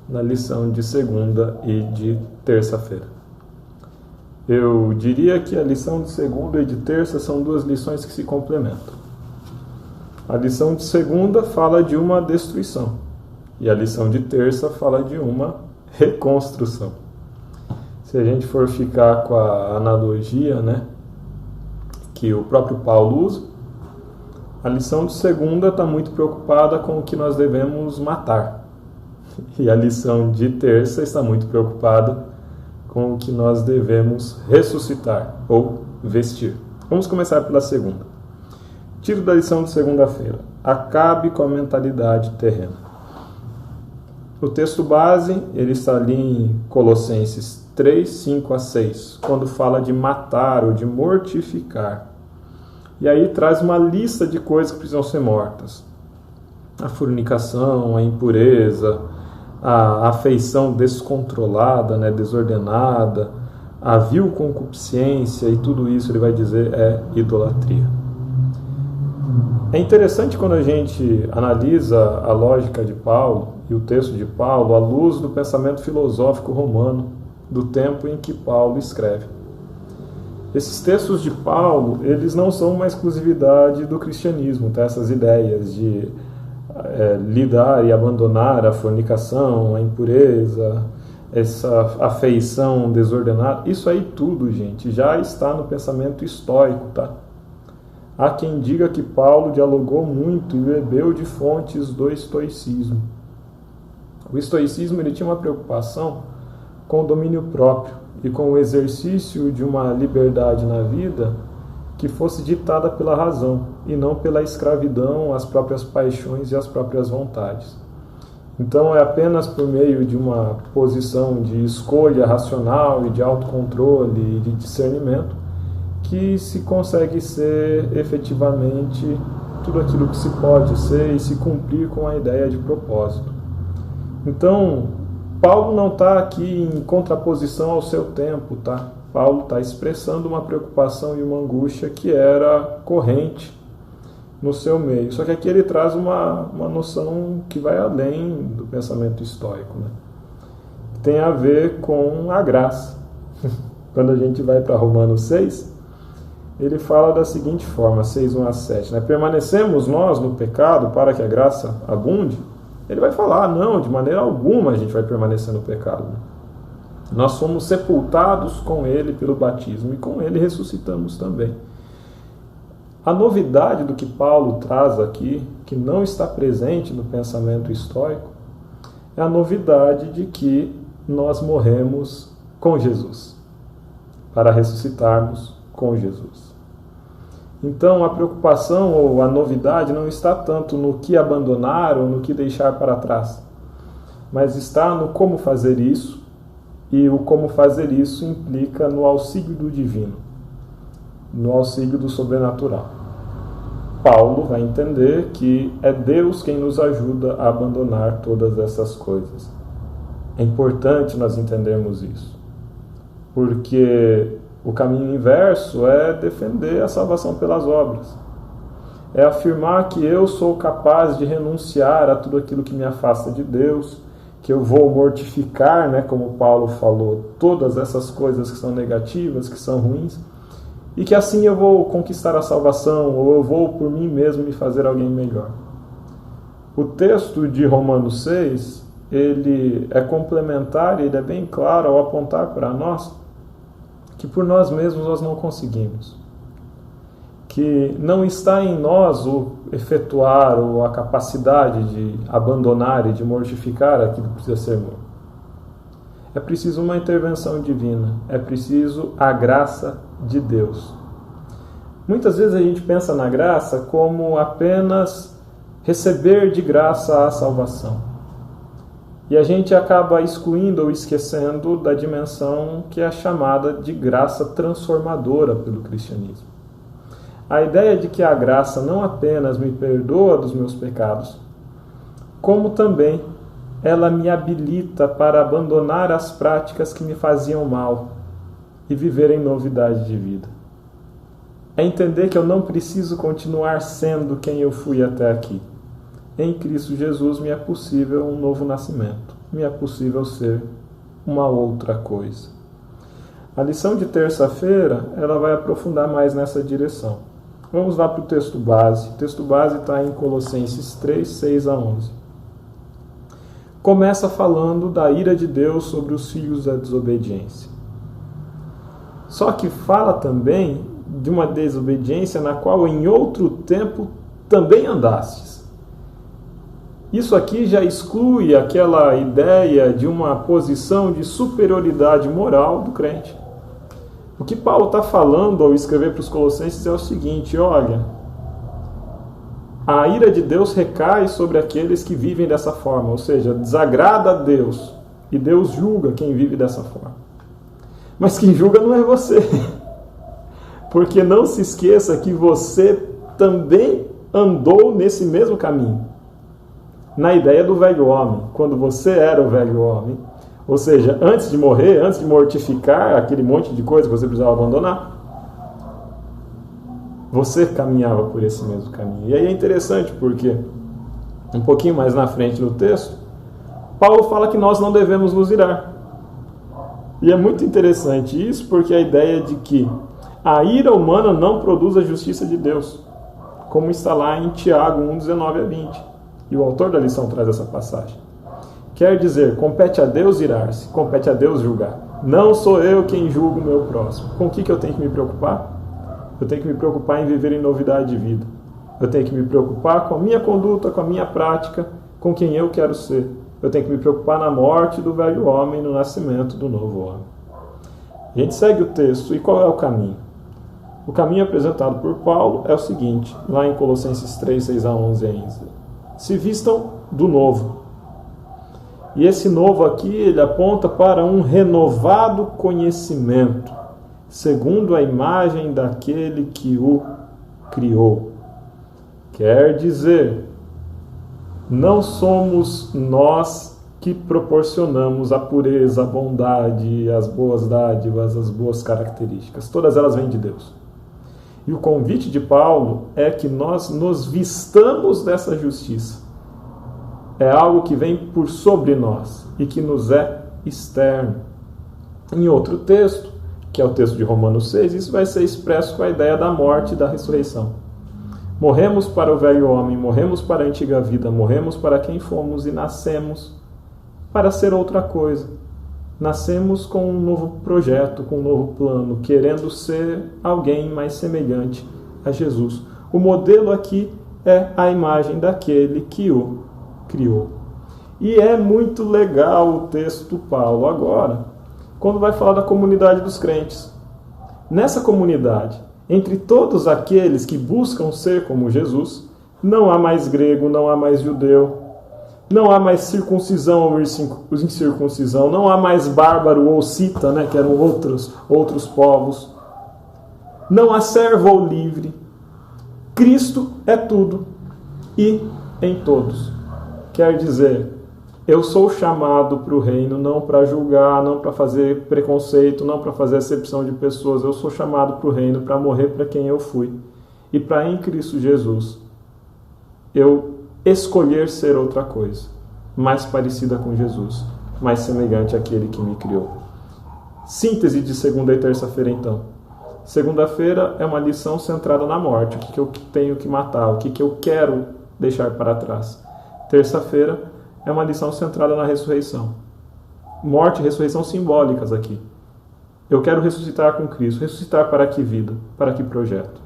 Speaker 3: na lição de segunda e de terça-feira. Eu diria que a lição de segunda e de terça são duas lições que se complementam. A lição de segunda fala de uma destruição e a lição de terça fala de uma reconstrução. Se a gente for ficar com a analogia, que o próprio Paulo usa, a lição de segunda está muito preocupada com o que nós devemos matar. E a lição de terça está muito preocupada com o que nós devemos ressuscitar ou vestir. Vamos começar pela segunda. Tiro da lição de segunda-feira. Acabe com a mentalidade terrena. O texto base, ele está ali em Colossenses 3, 5 a 6, quando fala de matar ou de mortificar. E aí traz uma lista de coisas que precisam ser mortas. A fornicação, a impureza, a afeição descontrolada, desordenada, a vil concupiscência, e tudo isso ele vai dizer é idolatria. É interessante quando a gente analisa a lógica de Paulo e o texto de Paulo à luz do pensamento filosófico romano do tempo em que Paulo escreve. Esses textos de Paulo, eles não são uma exclusividade do cristianismo, tá? Essas ideias de lidar e abandonar a fornicação, a impureza, essa afeição desordenada, isso aí tudo, gente, já está no pensamento estoico, tá? Há quem diga que Paulo dialogou muito e bebeu de fontes do estoicismo. O estoicismo ele tinha uma preocupação com o domínio próprio e com o exercício de uma liberdade na vida que fosse ditada pela razão e não pela escravidão às próprias paixões e às próprias vontades. Então é apenas por meio de uma posição de escolha racional e de autocontrole e de discernimento que se consegue ser efetivamente tudo aquilo que se pode ser e se cumprir com a ideia de propósito. Então, Paulo não está aqui em contraposição ao seu tempo, tá? Paulo está expressando uma preocupação e uma angústia que era corrente no seu meio. Só que aqui ele traz uma noção que vai além do pensamento estoico, né? Tem a ver com a graça. Quando a gente vai para Romanos 6, ele fala da seguinte forma, 6:1-7, né? Permanecemos nós no pecado para que a graça abunde? Ele vai falar, não, de maneira alguma a gente vai permanecer no pecado. Né? Nós somos sepultados com ele pelo batismo e com ele ressuscitamos também. A novidade do que Paulo traz aqui, que não está presente no pensamento estoico, é a novidade de que nós morremos com Jesus, para ressuscitarmos com Jesus. Então a preocupação ou a novidade não está tanto no que abandonar ou no que deixar para trás, mas está no como fazer isso, e o como fazer isso implica no auxílio do divino, no auxílio do sobrenatural. Paulo vai entender que é Deus quem nos ajuda a abandonar todas essas coisas. É importante nós entendermos isso, porque o caminho inverso é defender a salvação pelas obras. É afirmar que eu sou capaz de renunciar a tudo aquilo que me afasta de Deus, que eu vou mortificar, né, como Paulo falou, todas essas coisas que são negativas, que são ruins, e que assim eu vou conquistar a salvação, ou eu vou por mim mesmo me fazer alguém melhor. O texto de Romanos 6, ele é complementar e ele é bem claro ao apontar para nós que por nós mesmos nós não conseguimos. Que não está em nós o efetuar ou a capacidade de abandonar e de mortificar aquilo que precisa ser morto. É preciso uma intervenção divina, é preciso a graça de Deus. Muitas vezes a gente pensa na graça como apenas receber de graça a salvação. E a gente acaba excluindo ou esquecendo da dimensão que é chamada de graça transformadora pelo cristianismo. A ideia de que a graça não apenas me perdoa dos meus pecados, como também ela me habilita para abandonar as práticas que me faziam mal e viver em novidade de vida. É entender que eu não preciso continuar sendo quem eu fui até aqui. Em Cristo Jesus me é possível um novo nascimento, me é possível ser uma outra coisa. A lição de terça-feira, ela vai aprofundar mais nessa direção. Vamos lá para o texto base. O texto base está em Colossenses 3, 6-11. Começa falando da ira de Deus sobre os filhos da desobediência. Só que fala também de uma desobediência na qual em outro tempo também andastes. Isso aqui já exclui aquela ideia de uma posição de superioridade moral do crente. O que Paulo está falando ao escrever para os Colossenses é o seguinte, olha, a ira de Deus recai sobre aqueles que vivem dessa forma, ou seja, desagrada a Deus, e Deus julga quem vive dessa forma. Mas quem julga não é você, porque não se esqueça que você também andou nesse mesmo caminho. Na ideia do velho homem, quando você era o velho homem, ou seja, antes de morrer, antes de mortificar aquele monte de coisa que você precisava abandonar, você caminhava por esse mesmo caminho. E aí é interessante porque, um pouquinho mais na frente no texto, Paulo fala que nós não devemos nos irar. E é muito interessante isso porque a ideia de que a ira humana não produz a justiça de Deus, como está lá em Tiago 1:19-20. E o autor da lição traz essa passagem. Quer dizer, compete a Deus irar-se, compete a Deus julgar. Não sou eu quem julgo o meu próximo. Com o que eu tenho que me preocupar? Eu tenho que me preocupar em viver em novidade de vida. Eu tenho que me preocupar com a minha conduta, com a minha prática, com quem eu quero ser. Eu tenho que me preocupar na morte do velho homem e no nascimento do novo homem. A gente segue o texto. E qual é o caminho? O caminho apresentado por Paulo é o seguinte, lá em Colossenses 3, 6 a 11 ainda. Se vistam do novo. E esse novo aqui, ele aponta para um renovado conhecimento, segundo a imagem daquele que o criou. Quer dizer, não somos nós que proporcionamos a pureza, a bondade, as boas dádivas, as boas características. Todas elas vêm de Deus. E o convite de Paulo é que nós nos vistamos dessa justiça. É algo que vem por sobre nós e que nos é externo. Em outro texto, que é o texto de Romanos 6, isso vai ser expresso com a ideia da morte e da ressurreição. Morremos para o velho homem, morremos para a antiga vida, morremos para quem fomos e nascemos para ser outra coisa. Nascemos com um novo projeto, com um novo plano, querendo ser alguém mais semelhante a Jesus. O modelo aqui é a imagem daquele que o criou. E é muito legal o texto do Paulo agora, quando vai falar da comunidade dos crentes. Nessa comunidade, entre todos aqueles que buscam ser como Jesus, não há mais grego, não há mais judeu, não há mais circuncisão ou incircuncisão, não há mais bárbaro ou cita, que eram outros povos, não há servo ou livre. Cristo é tudo e em todos. Quer dizer, eu sou chamado para o reino não para julgar, não para fazer preconceito, não para fazer acepção de pessoas. Eu sou chamado para o reino para morrer para quem eu fui. E para em Cristo Jesus eu escolher ser outra coisa, mais parecida com Jesus, mais semelhante àquele que me criou. Síntese de segunda e terça-feira, então. Segunda-feira é uma lição centrada na morte, o que eu tenho que matar, o que eu quero deixar para trás. Terça-feira é uma lição centrada na ressurreição. Morte e ressurreição simbólicas aqui. Eu quero ressuscitar com Cristo. Ressuscitar para que vida? Para que projeto?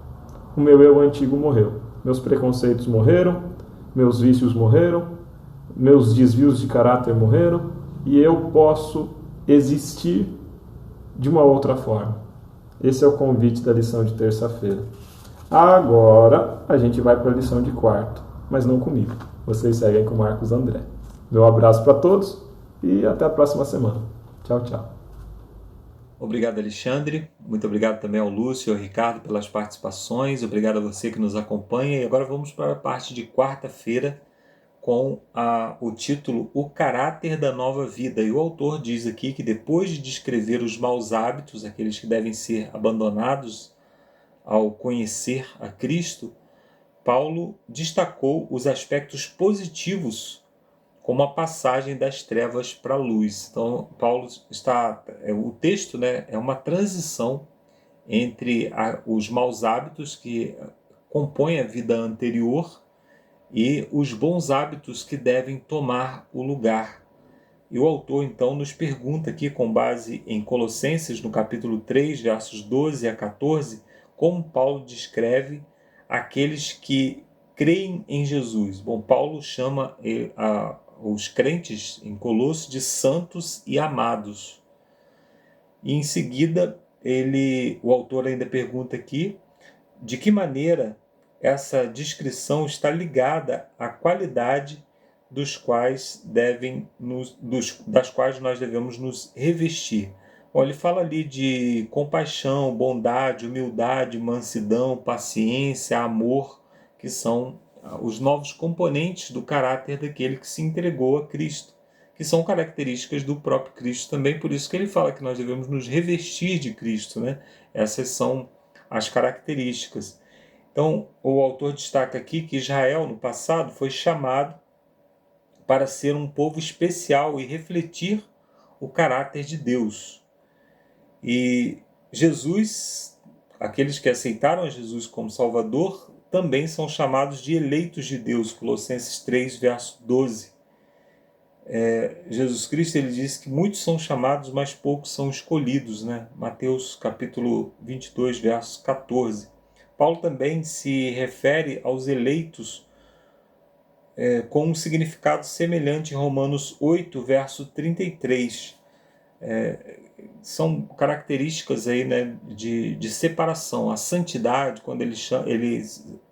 Speaker 3: O meu eu antigo morreu. Meus preconceitos morreram, meus vícios morreram, meus desvios de caráter morreram, e eu posso existir de uma outra forma. Esse é o convite da lição de terça-feira. Agora a gente vai para a lição de quarta, mas não comigo. Vocês seguem com o Marcos André. Meu abraço para todos e até a próxima semana. Tchau, tchau.
Speaker 4: Obrigado, Alexandre. Muito obrigado também ao Lúcio e ao Ricardo pelas participações. Obrigado a você que nos acompanha. E agora vamos para a parte de quarta-feira com o título O Caráter da Nova Vida. E o autor diz aqui que depois de descrever os maus hábitos, aqueles que devem ser abandonados ao conhecer a Cristo, Paulo destacou os aspectos positivos como a passagem das trevas para a luz. Então, o texto é uma transição entre os maus hábitos que compõem a vida anterior e os bons hábitos que devem tomar o lugar. E o autor, então, nos pergunta aqui, com base em Colossenses, no capítulo 3, versos 12 a 14, como Paulo descreve aqueles que creem em Jesus. Bom, Paulo chama os crentes em Colosso de santos e amados. E em seguida, o autor ainda pergunta aqui de que maneira essa descrição está ligada à qualidade das quais nós devemos nos revestir. Bom, ele fala ali de compaixão, bondade, humildade, mansidão, paciência, amor, que são os novos componentes do caráter daquele que se entregou a Cristo, que são características do próprio Cristo também, por isso que ele fala que nós devemos nos revestir de Cristo, Essas são as características. Então, o autor destaca aqui que Israel, no passado, foi chamado para ser um povo especial e refletir o caráter de Deus. E Jesus, aqueles que aceitaram a Jesus como Salvador, também são chamados de eleitos de Deus, Colossenses 3, verso 12. Jesus Cristo, ele disse que muitos são chamados, mas poucos são escolhidos, Mateus capítulo 22, verso 14. Paulo também se refere aos eleitos com um significado semelhante em Romanos 8, verso 33. são características aí, né, de separação. A santidade, quando ele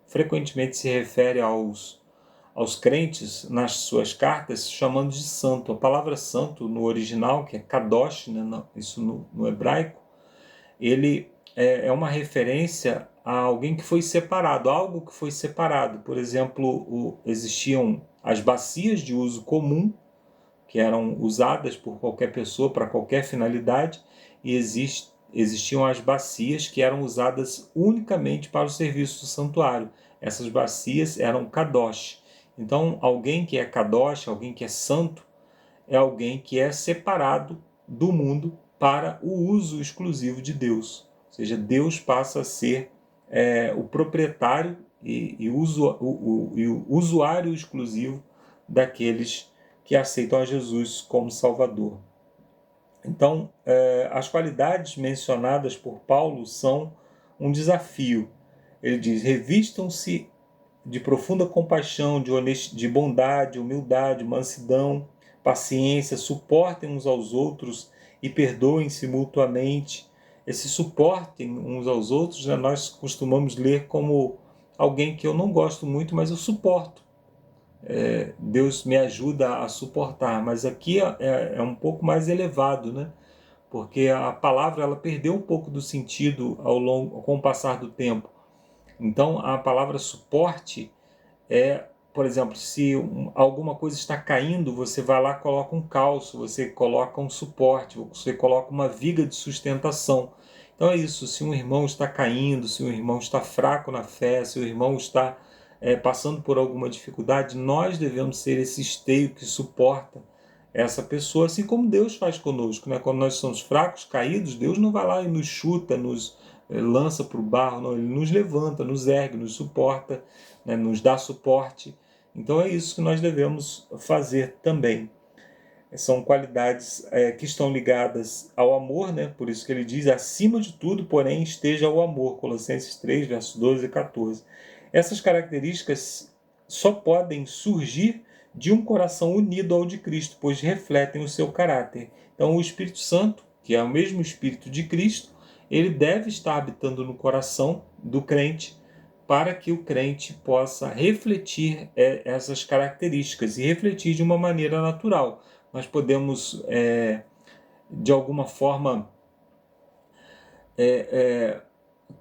Speaker 4: frequentemente se refere aos crentes nas suas cartas, chamando de santo. A palavra santo no original, que é kadosh, né, isso no hebraico, ele é uma referência a alguém que foi separado, algo que foi separado. Por exemplo, existiam as bacias de uso comum, que eram usadas por qualquer pessoa para qualquer finalidade, e existiam as bacias que eram usadas unicamente para o serviço do santuário. Essas bacias eram kadosh. Então, alguém que é kadosh, alguém que é santo, é alguém que é separado do mundo para o uso exclusivo de Deus. Ou seja, Deus passa a ser o proprietário e o usuário exclusivo daqueles que aceitam a Jesus como Salvador. Então, as qualidades mencionadas por Paulo são um desafio. Ele diz: revistam-se de profunda compaixão, de bondade, humildade, mansidão, paciência, suportem uns aos outros e perdoem-se mutuamente. Esse suportem uns aos outros, né, nós costumamos ler como alguém que eu não gosto muito, mas eu suporto. Deus me ajuda a suportar, mas aqui é um pouco mais elevado, né? Porque a palavra ela perdeu um pouco do sentido com o passar do tempo. Então a palavra suporte por exemplo, se alguma coisa está caindo, você vai lá, coloca um calço, você coloca um suporte, você coloca uma viga de sustentação. Então é isso, se um irmão está caindo, se um irmão está fraco na fé, se o irmão está passando por alguma dificuldade, nós devemos ser esse esteio que suporta essa pessoa, assim como Deus faz conosco, né? Quando nós somos fracos, caídos, Deus não vai lá e nos chuta, nos lança para o barro, não, Ele nos levanta, nos ergue, nos suporta, né? Nos dá suporte. Então é isso que nós devemos fazer também. São qualidades que estão ligadas ao amor, né? Por isso que ele diz: acima de tudo, porém, esteja o amor. Colossenses 3, versos 12 e 14. Essas características só podem surgir de um coração unido ao de Cristo, pois refletem o seu caráter. Então o Espírito Santo, que é o mesmo Espírito de Cristo, ele deve estar habitando no coração do crente, para que o crente possa refletir essas características e refletir de uma maneira natural. Nós podemos, de alguma forma,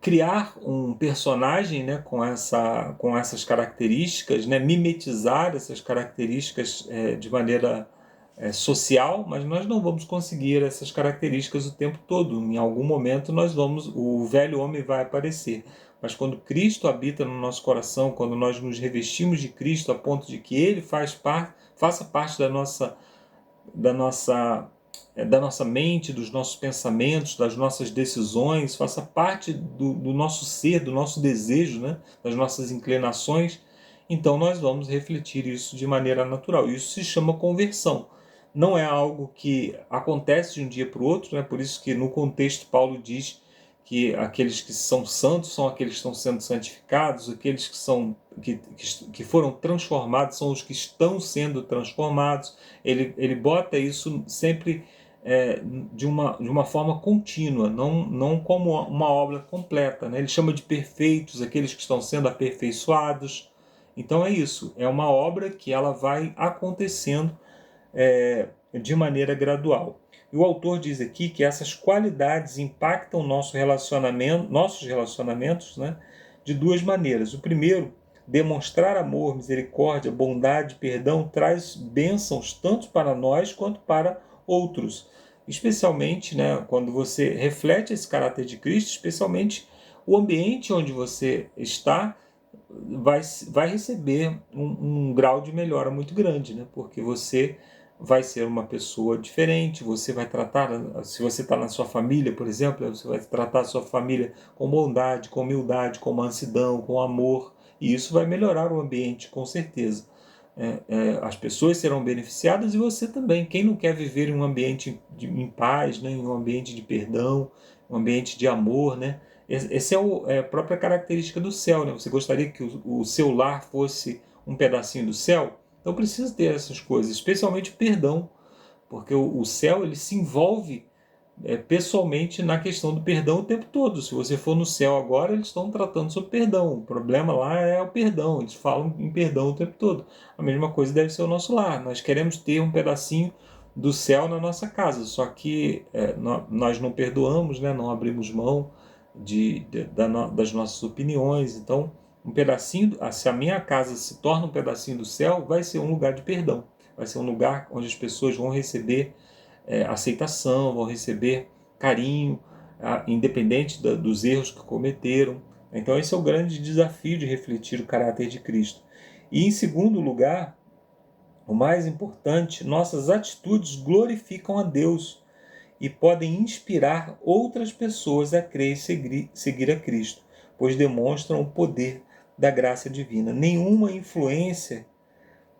Speaker 4: criar um personagem, né, com essas características, né, mimetizar essas características de maneira social, mas nós não vamos conseguir essas características o tempo todo. Em algum momento o velho homem vai aparecer. Mas quando Cristo habita no nosso coração, quando nós nos revestimos de Cristo a ponto de que Ele faça parte da nossa mente, dos nossos pensamentos, das nossas decisões, faça parte do nosso ser, do nosso desejo, né? Das nossas inclinações, então nós vamos refletir isso de maneira natural. Isso se chama conversão. Não é algo que acontece de um dia para o outro, né? Por isso que no contexto Paulo diz que aqueles que são santos são aqueles que estão sendo santificados, aqueles que foram transformados são os que estão sendo transformados. Ele bota isso sempre de uma forma contínua, não como uma obra completa, né? Ele chama de perfeitos aqueles que estão sendo aperfeiçoados. Então é isso, é uma obra que ela vai acontecendo de maneira gradual. E o autor diz aqui que essas qualidades impactam nossos relacionamentos, né, de duas maneiras. O primeiro, demonstrar amor, misericórdia, bondade, perdão, traz bênçãos tanto para nós quanto para outros. Especialmente, né, quando você reflete esse caráter de Cristo, especialmente o ambiente onde você está vai receber um grau de melhora muito grande, né, porque você vai ser uma pessoa diferente, você vai tratar, se você está na sua família, por exemplo, você vai tratar a sua família com bondade, com humildade, com mansidão, com amor, e isso vai melhorar o ambiente, com certeza. As pessoas serão beneficiadas e você também. Quem não quer viver em um ambiente em paz, né, em um ambiente de perdão, um ambiente de amor, né? Essa é a própria característica do céu, né? Você gostaria que o seu lar fosse um pedacinho do céu? Então precisa ter essas coisas, especialmente perdão. porque o céu ele se envolve pessoalmente na questão do perdão o tempo todo. Se você for no céu agora, eles estão tratando sobre perdão. O problema lá é o perdão. Eles falam em perdão o tempo todo. A mesma coisa deve ser o nosso lar. Nós queremos ter um pedacinho do céu na nossa casa, só que nós não perdoamos, né? Não abrimos mão das nossas opiniões. Então, um pedacinho, se a minha casa se torna um pedacinho do céu, vai ser um lugar de perdão. Vai ser um lugar onde as pessoas vão receber aceitação, vão receber carinho, independente dos erros que cometeram. Então esse é o grande desafio de refletir o caráter de Cristo. E em segundo lugar, o mais importante, nossas atitudes glorificam a Deus e podem inspirar outras pessoas a crer e seguir a Cristo, pois demonstram o poder da graça divina. Nenhuma influência,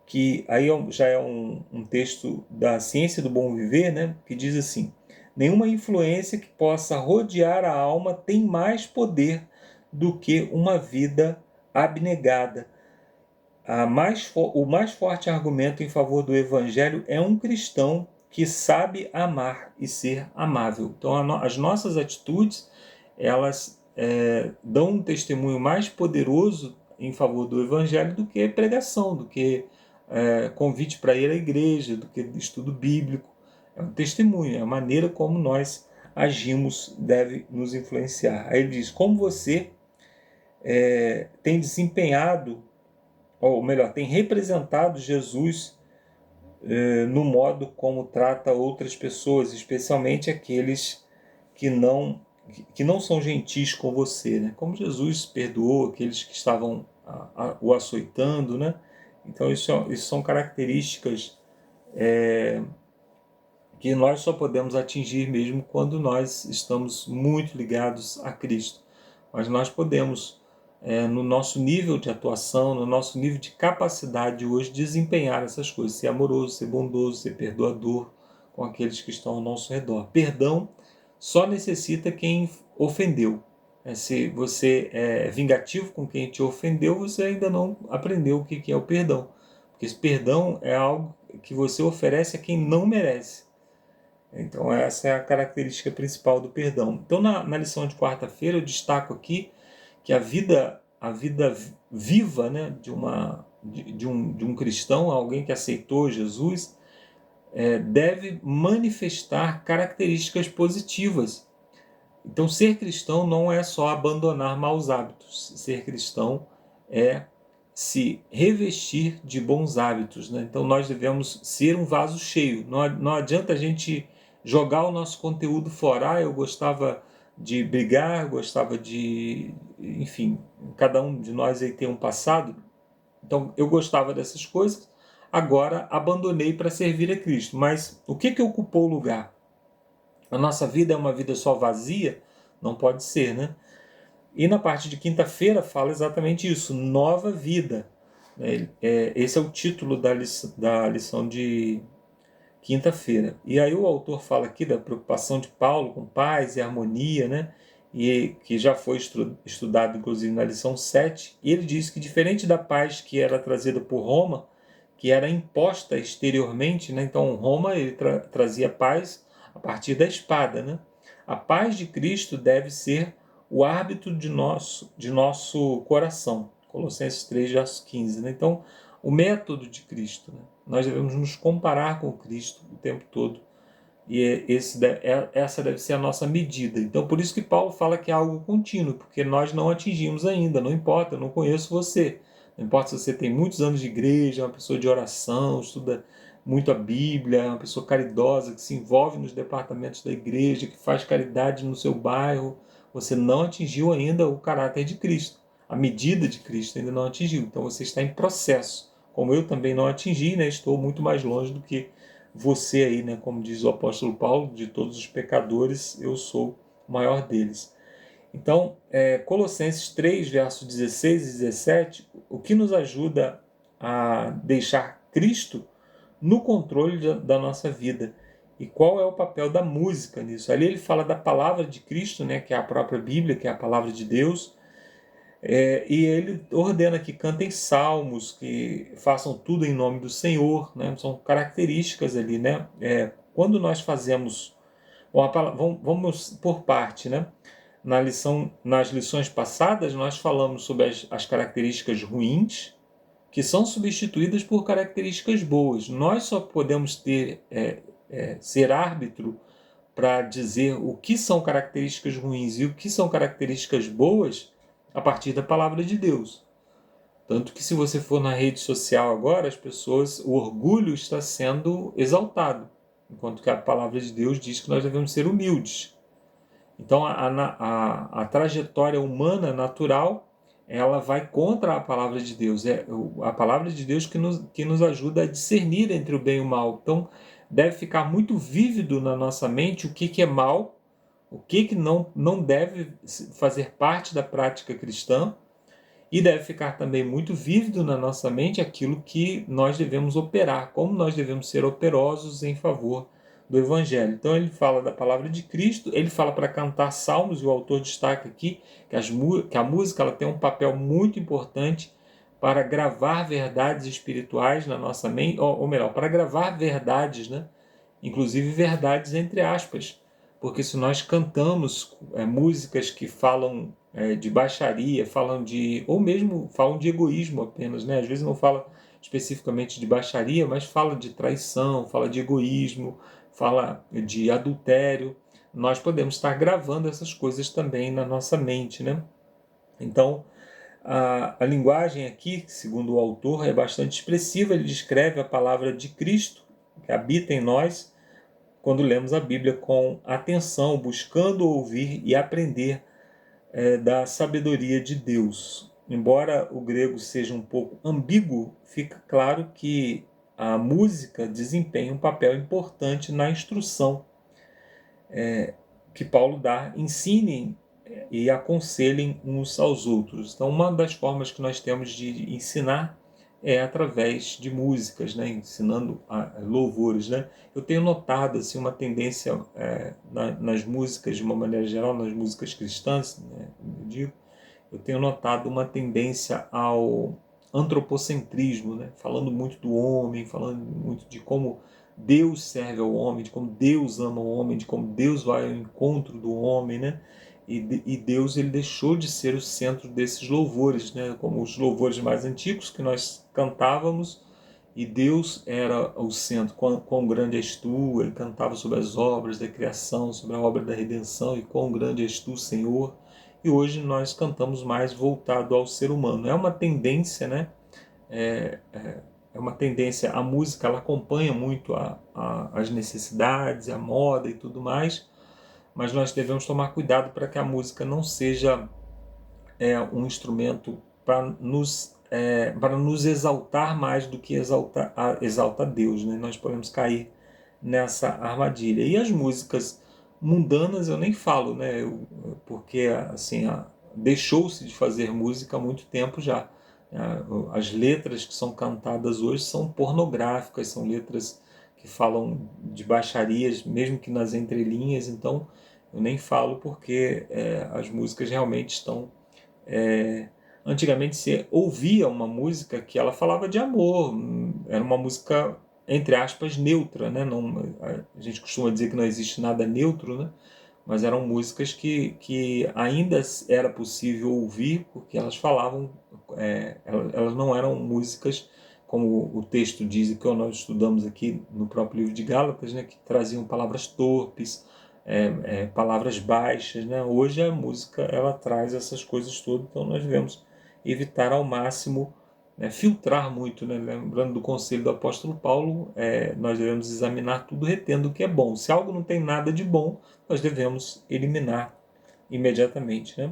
Speaker 4: que aí já é um texto da Ciência do Bom Viver, né, que diz assim: nenhuma influência que possa rodear a alma tem mais poder do que uma vida abnegada. O mais forte argumento em favor do Evangelho é um cristão que sabe amar e ser amável. Então as nossas atitudes, elas dão um testemunho mais poderoso em favor do Evangelho do que pregação, do que convite para ir à igreja, do que estudo bíblico. É um testemunho, é a maneira como nós agimos deve nos influenciar. Aí ele diz: como você tem desempenhado, ou melhor, tem representado Jesus no modo como trata outras pessoas, especialmente aqueles que não são gentis com você, né? Como Jesus perdoou aqueles que estavam o açoitando, né? Então isso são características que nós só podemos atingir mesmo quando nós estamos muito ligados a Cristo. Mas nós podemos, no nosso nível de atuação, no nosso nível de capacidade hoje, desempenhar essas coisas, ser amoroso, ser bondoso, ser perdoador com aqueles que estão ao nosso redor. Perdão só necessita quem ofendeu. Se você é vingativo com quem te ofendeu, você ainda não aprendeu o que é o perdão. Porque esse perdão é algo que você oferece a quem não merece. Então essa é a característica principal do perdão. Então na lição de quarta-feira eu destaco aqui que a vida viva, né, de um cristão, alguém que aceitou Jesus, deve manifestar características positivas. Então ser cristão não é só abandonar maus hábitos. Ser cristão é se revestir de bons hábitos, né? Então nós devemos ser um vaso cheio. Não adianta a gente jogar o nosso conteúdo fora. Eu gostava de brigar, gostava de... Enfim, cada um de nós aí tem um passado. Então eu gostava dessas coisas, agora abandonei para servir a Cristo. Mas o que ocupou o lugar? A nossa vida é uma vida só vazia? Não pode ser, né? E na parte de quinta-feira fala exatamente isso, nova vida. Esse é o título da lição de quinta-feira. E aí o autor fala aqui da preocupação de Paulo com paz e harmonia, né? E que já foi estudado inclusive na lição 7. E ele diz que diferente da paz que era trazida por Roma, que era imposta exteriormente, né? Então Roma ele trazia paz a partir da espada, né? A paz de Cristo deve ser o árbitro de nosso coração. Colossenses 3, verso 15. Né? Então, o método de Cristo. Né? Nós devemos nos comparar com Cristo o tempo todo. E essa deve ser a nossa medida. Então, por isso que Paulo fala que é algo contínuo, porque nós não atingimos ainda. Não importa, eu não conheço você. Não importa se você tem muitos anos de igreja, é uma pessoa de oração, estuda muito a Bíblia, é uma pessoa caridosa, que se envolve nos departamentos da igreja, que faz caridade no seu bairro. Você não atingiu ainda o caráter de Cristo. A medida de Cristo ainda não atingiu. Então você está em processo. Como eu também não atingi, né? Estou muito mais longe do que você aí, né? Como diz o apóstolo Paulo, de todos os pecadores, eu sou o maior deles. Então, Colossenses 3, versos 16 e 17, o que nos ajuda a deixar Cristo no controle da nossa vida. E qual é o papel da música nisso? Ali ele fala da palavra de Cristo, né, que é a própria Bíblia, que é a palavra de Deus, e ele ordena que cantem salmos, que façam tudo em nome do Senhor, né? São características ali, né, quando nós fazemos... Bom, vamos por parte, né? Nas lições passadas, nós falamos sobre as características ruins, que são substituídas por características boas. Nós só podemos ser árbitro para dizer o que são características ruins e o que são características boas a partir da palavra de Deus. Tanto que se você for na rede social agora, o orgulho está sendo exaltado, enquanto que a palavra de Deus diz que nós devemos ser humildes. Então a trajetória humana natural, ela vai contra a palavra de Deus. É a palavra de Deus que nos ajuda a discernir entre o bem e o mal. Então deve ficar muito vívido na nossa mente o que é mal, o que não deve fazer parte da prática cristã, e deve ficar também muito vívido na nossa mente aquilo que nós devemos operar, como nós devemos ser operosos em favor do Evangelho. Então ele fala da palavra de Cristo, ele fala para cantar salmos, e o autor destaca aqui que a música ela tem um papel muito importante para gravar verdades espirituais na nossa mente, ou melhor, para gravar verdades, né? Inclusive verdades entre aspas, porque se nós cantamos músicas que falam de baixaria, ou mesmo falam de egoísmo apenas, né? Às vezes não fala especificamente de baixaria, mas fala de traição, fala de egoísmo, fala de adultério. Nós podemos estar gravando essas coisas também na nossa mente, né? Então, a linguagem aqui, segundo o autor, é bastante expressiva. Ele descreve a palavra de Cristo, que habita em nós, quando lemos a Bíblia com atenção, buscando ouvir e aprender da sabedoria de Deus. Embora o grego seja um pouco ambíguo, fica claro que a música desempenha um papel importante na instrução que Paulo dá. Ensinem e aconselhem uns aos outros. Então, uma das formas que nós temos de ensinar é através de músicas, né? Ensinando louvores, né? Eu tenho notado assim, uma tendência nas músicas, de uma maneira geral, nas músicas cristãs, né? Eu tenho notado uma tendência ao antropocentrismo, né? Falando muito do homem, falando muito de como Deus serve ao homem, de como Deus ama o homem, de como Deus vai ao encontro do homem, né? E Deus ele deixou de ser o centro desses louvores, né? Como os louvores mais antigos que nós cantávamos, e Deus era o centro. Quão grande és tu, ele cantava sobre as obras da criação, sobre a obra da redenção, e quão grande és tu, Senhor. E hoje nós cantamos mais voltado ao ser humano. É uma tendência, né? É uma tendência, a música ela acompanha muito as necessidades, a moda e tudo mais, mas nós devemos tomar cuidado para que a música não seja um instrumento para nos exaltar mais do que exalta Deus, né? Nós podemos cair nessa armadilha. E as músicas mundanas eu nem falo, né? Porque assim, deixou-se de fazer música há muito tempo já. As letras que são cantadas hoje são pornográficas, são letras que falam de baixarias, mesmo que nas entrelinhas. Então eu nem falo porque as músicas realmente estão... Antigamente se ouvia uma música que ela falava de amor, era uma música, entre aspas, neutra, né? Não, a gente costuma dizer que não existe nada neutro, né? Mas eram músicas que ainda era possível ouvir, porque elas falavam, elas não eram músicas, como o texto diz, e que nós estudamos aqui no próprio livro de Gálatas, né? Que traziam palavras torpes, palavras baixas, né? Hoje a música ela traz essas coisas todas, então nós devemos evitar ao máximo, né? Filtrar muito, né? Lembrando do conselho do apóstolo Paulo, nós devemos examinar tudo retendo o que é bom. Se algo não tem nada de bom, nós devemos eliminar imediatamente, né?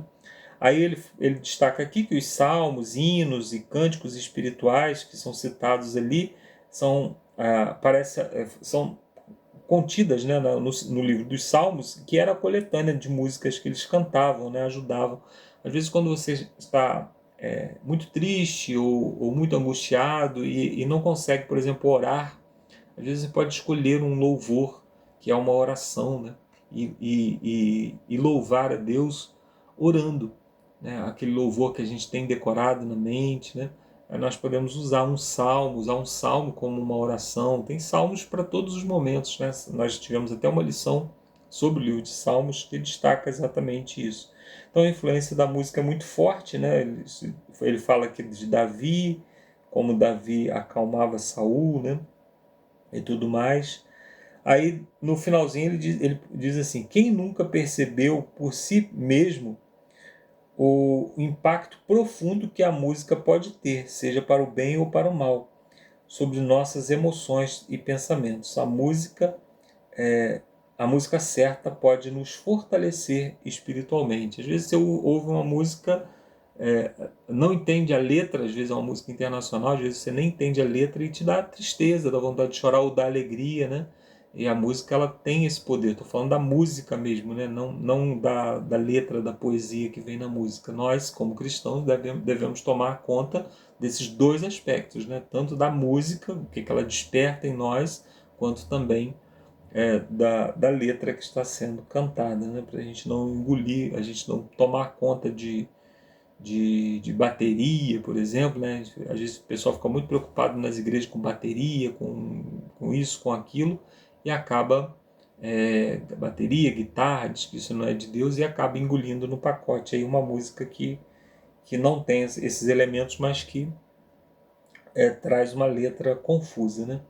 Speaker 4: Aí ele destaca aqui que os salmos, hinos e cânticos espirituais que são citados ali são contidas, né, no livro dos Salmos, que era a coletânea de músicas que eles cantavam, né, ajudavam. Às vezes quando você está muito triste ou muito angustiado e não consegue, por exemplo, orar, às vezes você pode escolher um louvor, que é uma oração, né, e louvar a Deus orando, né, aquele louvor que a gente tem decorado na mente, né, nós podemos usar um salmo como uma oração. Tem salmos para todos os momentos, né? Nós tivemos até uma lição sobre o livro de Salmos que destaca exatamente isso. Então a influência da música é muito forte, né? Ele fala aqui de Davi, como Davi acalmava Saul, né? E tudo mais. Aí no finalzinho ele diz assim: quem nunca percebeu por si mesmo o impacto profundo que a música pode ter, seja para o bem ou para o mal, sobre nossas emoções e pensamentos. A música certa pode nos fortalecer espiritualmente. Às vezes você ouve uma música, não entende a letra, às vezes é uma música internacional, às vezes você nem entende a letra e te dá tristeza, dá vontade de chorar ou dá alegria, né? E a música, ela tem esse poder. Estou falando da música mesmo, né? Não da letra, da poesia que vem na música. Nós, como cristãos, devemos tomar conta desses dois aspectos, né? Tanto da música, o que ela desperta em nós, quanto também da letra que está sendo cantada, né? Para a gente não engolir, a gente não tomar conta de bateria, por exemplo, né? Às vezes o pessoal fica muito preocupado nas igrejas com bateria, com isso, com aquilo, e acaba bateria, guitarra, diz que isso não é de Deus, e acaba engolindo no pacote aí uma música que não tem esses elementos, mas que traz uma letra confusa, né?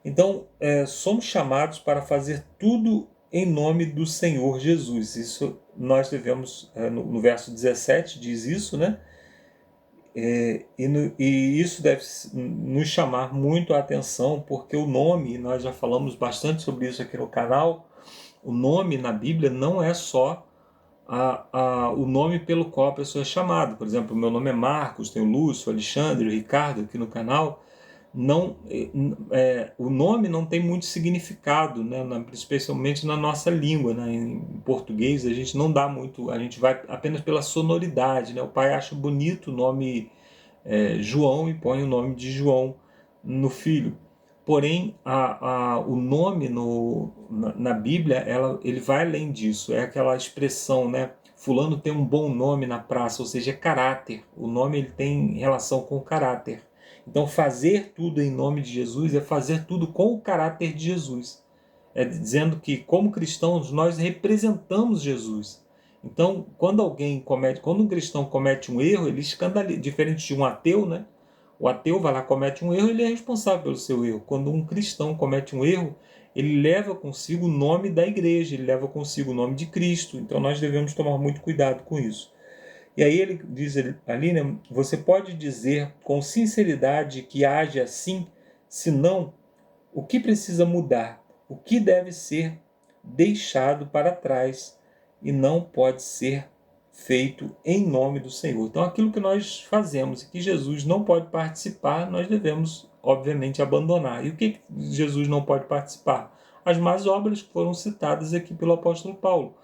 Speaker 4: Então, somos chamados para fazer tudo em nome do Senhor Jesus. Isso nós devemos, no verso 17 diz isso, né? E isso deve nos chamar muito a atenção, porque o nome, nós já falamos bastante sobre isso aqui no canal, o nome na Bíblia não é só o nome pelo qual a pessoa é chamada. Por exemplo, o meu nome é Marcos, tem o Lúcio, o Alexandre, o Ricardo aqui no canal. Não, o nome não tem muito significado, né? Especialmente na nossa língua, né? Em português a gente não dá muito, a gente vai apenas pela sonoridade, né? O pai acha bonito o nome João e põe o nome de João no filho. Porém, o nome na Bíblia, ele vai além disso, é aquela expressão, né? Fulano tem um bom nome na praça, ou seja, é caráter. O nome ele tem relação com o caráter. Então, fazer tudo em nome de Jesus é fazer tudo com o caráter de Jesus. É dizendo que, como cristãos, nós representamos Jesus. Então, quando um cristão comete um erro, ele escandaliza, diferente de um ateu, né? O ateu vai lá, comete um erro, ele é responsável pelo seu erro. Quando um cristão comete um erro, ele leva consigo o nome da igreja, ele leva consigo o nome de Cristo. Então, nós devemos tomar muito cuidado com isso. E aí ele diz ali, né, você pode dizer com sinceridade que age assim, senão, o que precisa mudar? O que deve ser deixado para trás e não pode ser feito em nome do Senhor? Então aquilo que nós fazemos e que Jesus não pode participar, nós devemos, obviamente, abandonar. E o que Jesus não pode participar? As más obras que foram citadas aqui pelo apóstolo Paulo.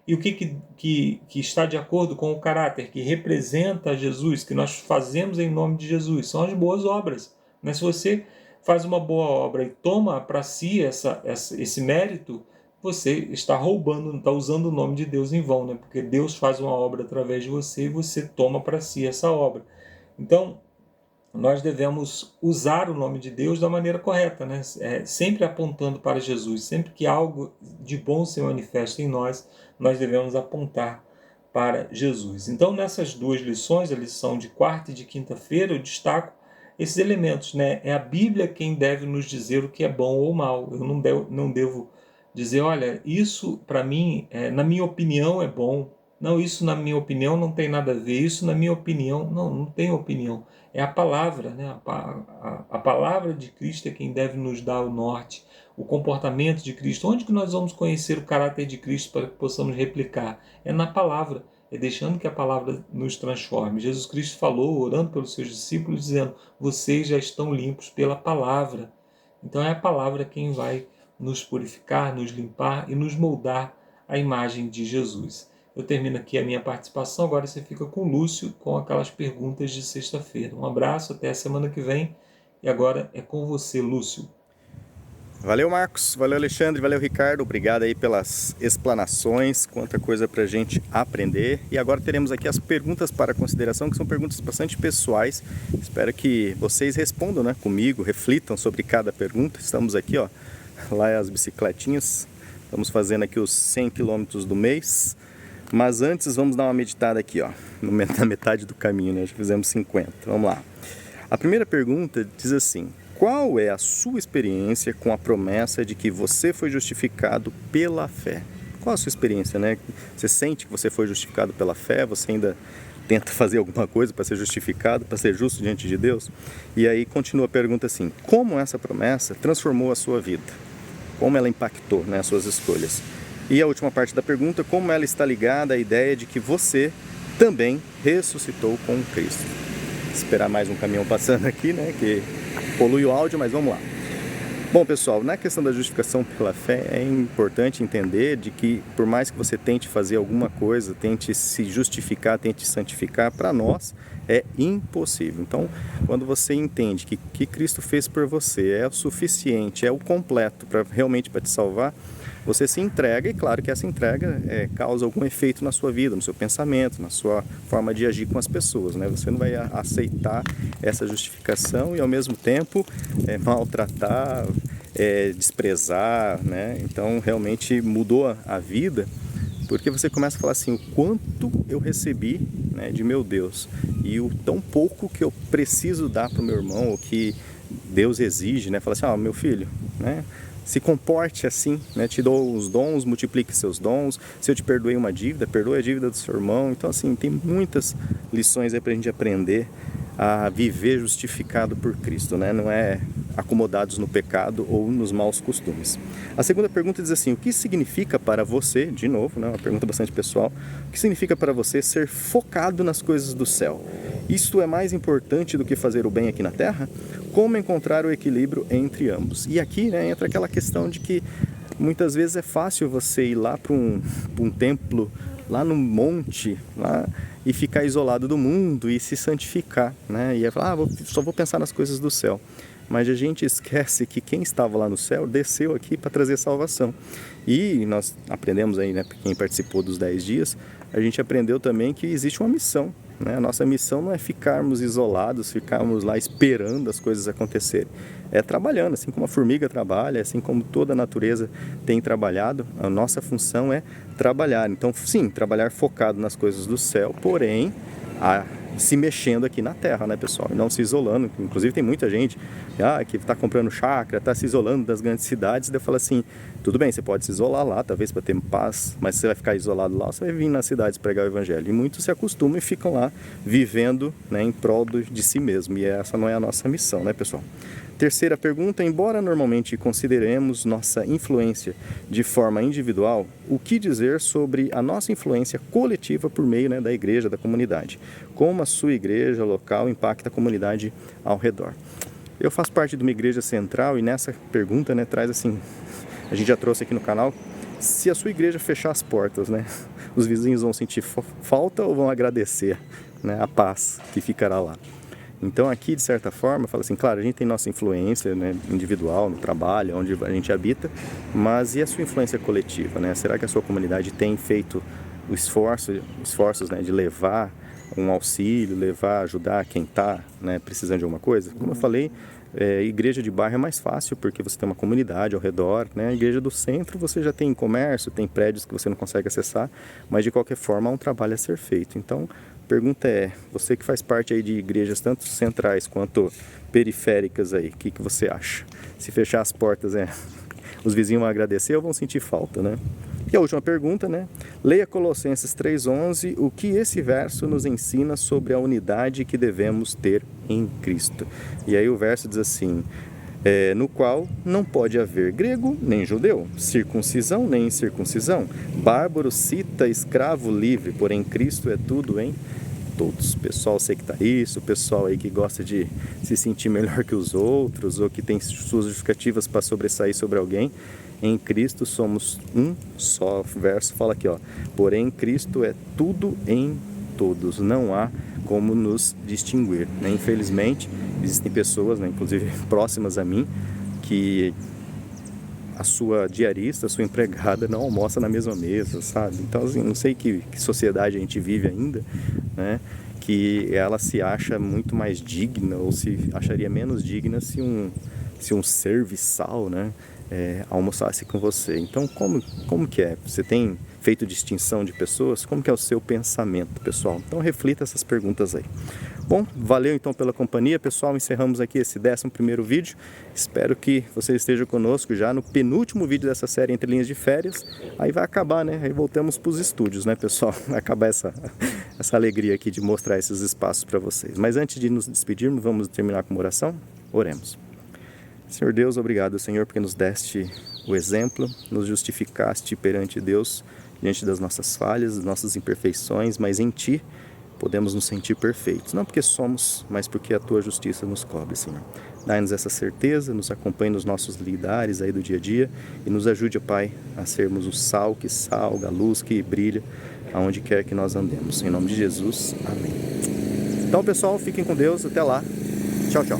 Speaker 4: E o que está de acordo com o caráter que representa Jesus, que nós fazemos em nome de Jesus, são as boas obras. Mas se você faz uma boa obra e toma para si esse mérito, você está roubando, está usando o nome de Deus em vão, né? Porque Deus faz uma obra através de você e você toma para si essa obra. Então, nós devemos usar o nome de Deus da maneira correta, né? Sempre apontando para Jesus. Sempre que algo de bom se manifesta em nós, nós devemos apontar para Jesus. Então, nessas duas lições, a lição de quarta e de quinta-feira, eu destaco esses elementos, né? É a Bíblia quem deve nos dizer o que é bom ou mal. Eu não devo dizer, olha, isso para mim, na minha opinião, é bom. Não, isso na minha opinião não tem nada a ver. Isso na minha opinião, não tem opinião. É a palavra, né? A palavra de Cristo é quem deve nos dar o norte, o comportamento de Cristo. Onde que nós vamos conhecer o caráter de Cristo para que possamos replicar? É na palavra, é deixando que a palavra nos transforme. Jesus Cristo falou, orando pelos seus discípulos, dizendo, vocês já estão limpos pela palavra. Então é a palavra quem vai nos purificar, nos limpar e nos moldar à imagem de Jesus. Eu termino aqui a minha participação, agora você fica com o Lúcio com aquelas perguntas de sexta-feira. Um abraço, até a semana que vem. E agora é com você, Lúcio.
Speaker 1: Valeu, Marcos, valeu, Alexandre, valeu, Ricardo, obrigado aí pelas explanações, quanta coisa pra gente aprender. E agora teremos aqui as perguntas para consideração, que são perguntas bastante pessoais. Espero que vocês respondam, né, comigo, reflitam sobre cada pergunta. Estamos aqui, ó, lá é as bicicletinhas, estamos fazendo aqui os 100 km do mês. Mas antes vamos dar uma meditada aqui, ó, na metade do caminho, né, já fizemos 50, vamos lá. A primeira pergunta diz assim: qual é a sua experiência com a promessa de que você foi justificado pela fé? Qual a sua experiência, né? Você sente que você foi justificado pela fé? Você ainda tenta fazer alguma coisa para ser justificado, para ser justo diante de Deus? E aí continua a pergunta assim: como essa promessa transformou a sua vida? Como ela impactou, né, as suas escolhas? E a última parte da pergunta: como ela está ligada à ideia de que você também ressuscitou com Cristo? Esperar mais um caminhão passando aqui, né, que polui o áudio, mas vamos lá. Bom, pessoal, na questão da justificação pela fé, é importante entender de que por mais que você tente fazer alguma coisa, tente se justificar, tente santificar, para nós é impossível. Então, quando você entende que o que Cristo fez por você é o suficiente, é o completo para realmente para te salvar, você se entrega, e claro que essa entrega causa algum efeito na sua vida, no seu pensamento, na sua forma de agir com as pessoas, né? Você não vai aceitar essa justificação e ao mesmo tempo maltratar, desprezar, né? Então realmente mudou a vida, porque você começa a falar assim: o quanto eu recebi, né, de meu Deus, e o tão pouco que eu preciso dar para o meu irmão, o que Deus exige, né? Fala assim: meu filho, né, se comporte assim, né? Te dou os dons, multiplique seus dons. Se eu te perdoei uma dívida, perdoe a dívida do seu irmão. Então assim, tem muitas lições aí pra gente aprender a viver justificado por Cristo, né? Não é acomodados no pecado ou nos maus costumes. A segunda pergunta diz assim: o que significa para você, de novo, né, uma pergunta bastante pessoal, o que significa para você ser focado nas coisas do céu? Isto é mais importante do que fazer o bem aqui na terra? Como encontrar o equilíbrio entre ambos? E aqui, né, entra aquela questão de que muitas vezes é fácil você ir lá para um templo, lá no monte, lá, e ficar isolado do mundo e se santificar, né? E falar: só vou pensar nas coisas do céu. Mas a gente esquece que quem estava lá no céu desceu aqui para trazer salvação. E nós aprendemos aí, né, quem participou dos 10 dias, a gente aprendeu também que existe uma missão, né? A nossa missão não é ficarmos isolados, ficarmos lá esperando as coisas acontecerem. É trabalhando, assim como a formiga trabalha, assim como toda a natureza tem trabalhado, a nossa função é trabalhar. Então, sim, trabalhar focado nas coisas do céu, porém, se mexendo aqui na terra, né, pessoal? E não se isolando. Inclusive tem muita gente que está comprando chácara, está se isolando das grandes cidades. Daí eu falo assim: tudo bem, você pode se isolar lá, talvez para ter paz, mas você vai ficar isolado lá, você vai vir nas cidades pregar o evangelho. E muitos se acostumam e ficam lá vivendo, né, em prol de si mesmo. E essa não é a nossa missão, né, pessoal? Terceira pergunta: embora normalmente consideremos nossa influência de forma individual, o que dizer sobre a nossa influência coletiva por meio, né, da igreja, da comunidade? Como a sua igreja local impacta a comunidade ao redor? Eu faço parte de uma igreja central e nessa pergunta, né, traz assim, a gente já trouxe aqui no canal: se a sua igreja fechar as portas, né, os vizinhos vão sentir falta ou vão agradecer, né, a paz que ficará lá? Então aqui, de certa forma, fala assim: claro, a gente tem nossa influência, né, individual, no trabalho, onde a gente habita, mas e a sua influência coletiva, né? Será que a sua comunidade tem feito esforços, né, de levar um auxílio, ajudar quem está, né, precisando de alguma coisa? Como eu falei, igreja de bairro é mais fácil porque você tem uma comunidade ao redor, né? A igreja do centro você já tem comércio, tem prédios que você não consegue acessar, mas de qualquer forma há um trabalho a ser feito. Então, a pergunta é: você que faz parte aí de igrejas tanto centrais quanto periféricas aí, o que você acha? Se fechar as portas, os vizinhos vão agradecer ou vão sentir falta, né? E a última pergunta, né? Leia Colossenses 3:11, o que esse verso nos ensina sobre a unidade que devemos ter em Cristo. E aí o verso diz assim: no qual não pode haver grego nem judeu, circuncisão nem incircuncisão, bárbaro, cita, escravo, livre, porém Cristo é tudo em todos. Pessoal sectarista, o pessoal aí que gosta de se sentir melhor que os outros, ou que tem suas justificativas para sobressair sobre alguém, em Cristo somos um só. O verso fala aqui, porém Cristo é tudo em todos, não há como nos distinguir, né? Infelizmente existem pessoas, né, inclusive próximas a mim, que a sua diarista, a sua empregada não almoça na mesma mesa, sabe? Então, assim, não sei que sociedade a gente vive ainda, né? Que ela se acha muito mais digna ou se acharia menos digna se um serviçal, né, almoçasse com você. Então, como que é? Você tem feito distinção de pessoas? Como que é o seu pensamento, pessoal? Então, reflita essas perguntas aí. Bom, valeu então pela companhia, pessoal. Encerramos aqui esse 11º vídeo. Espero que você esteja conosco já no penúltimo vídeo dessa série Entre Linhas de Férias. Aí vai acabar, né? Aí voltamos para os estúdios, né, pessoal? Vai acabar essa alegria aqui de mostrar esses espaços para vocês. Mas antes de nos despedirmos, vamos terminar com uma oração? Oremos. Senhor Deus, obrigado, Senhor, porque nos deste o exemplo, nos justificaste perante Deus, diante das nossas falhas, das nossas imperfeições, mas em Ti podemos nos sentir perfeitos. Não porque somos, mas porque a Tua justiça nos cobre, Senhor. Dai-nos essa certeza, nos acompanhe nos nossos lidares aí do dia a dia e nos ajude, Pai, a sermos o sal que salga, a luz que brilha, aonde quer que nós andemos. Em nome de Jesus, amém. Então, pessoal, fiquem com Deus. Até lá. Tchau, tchau.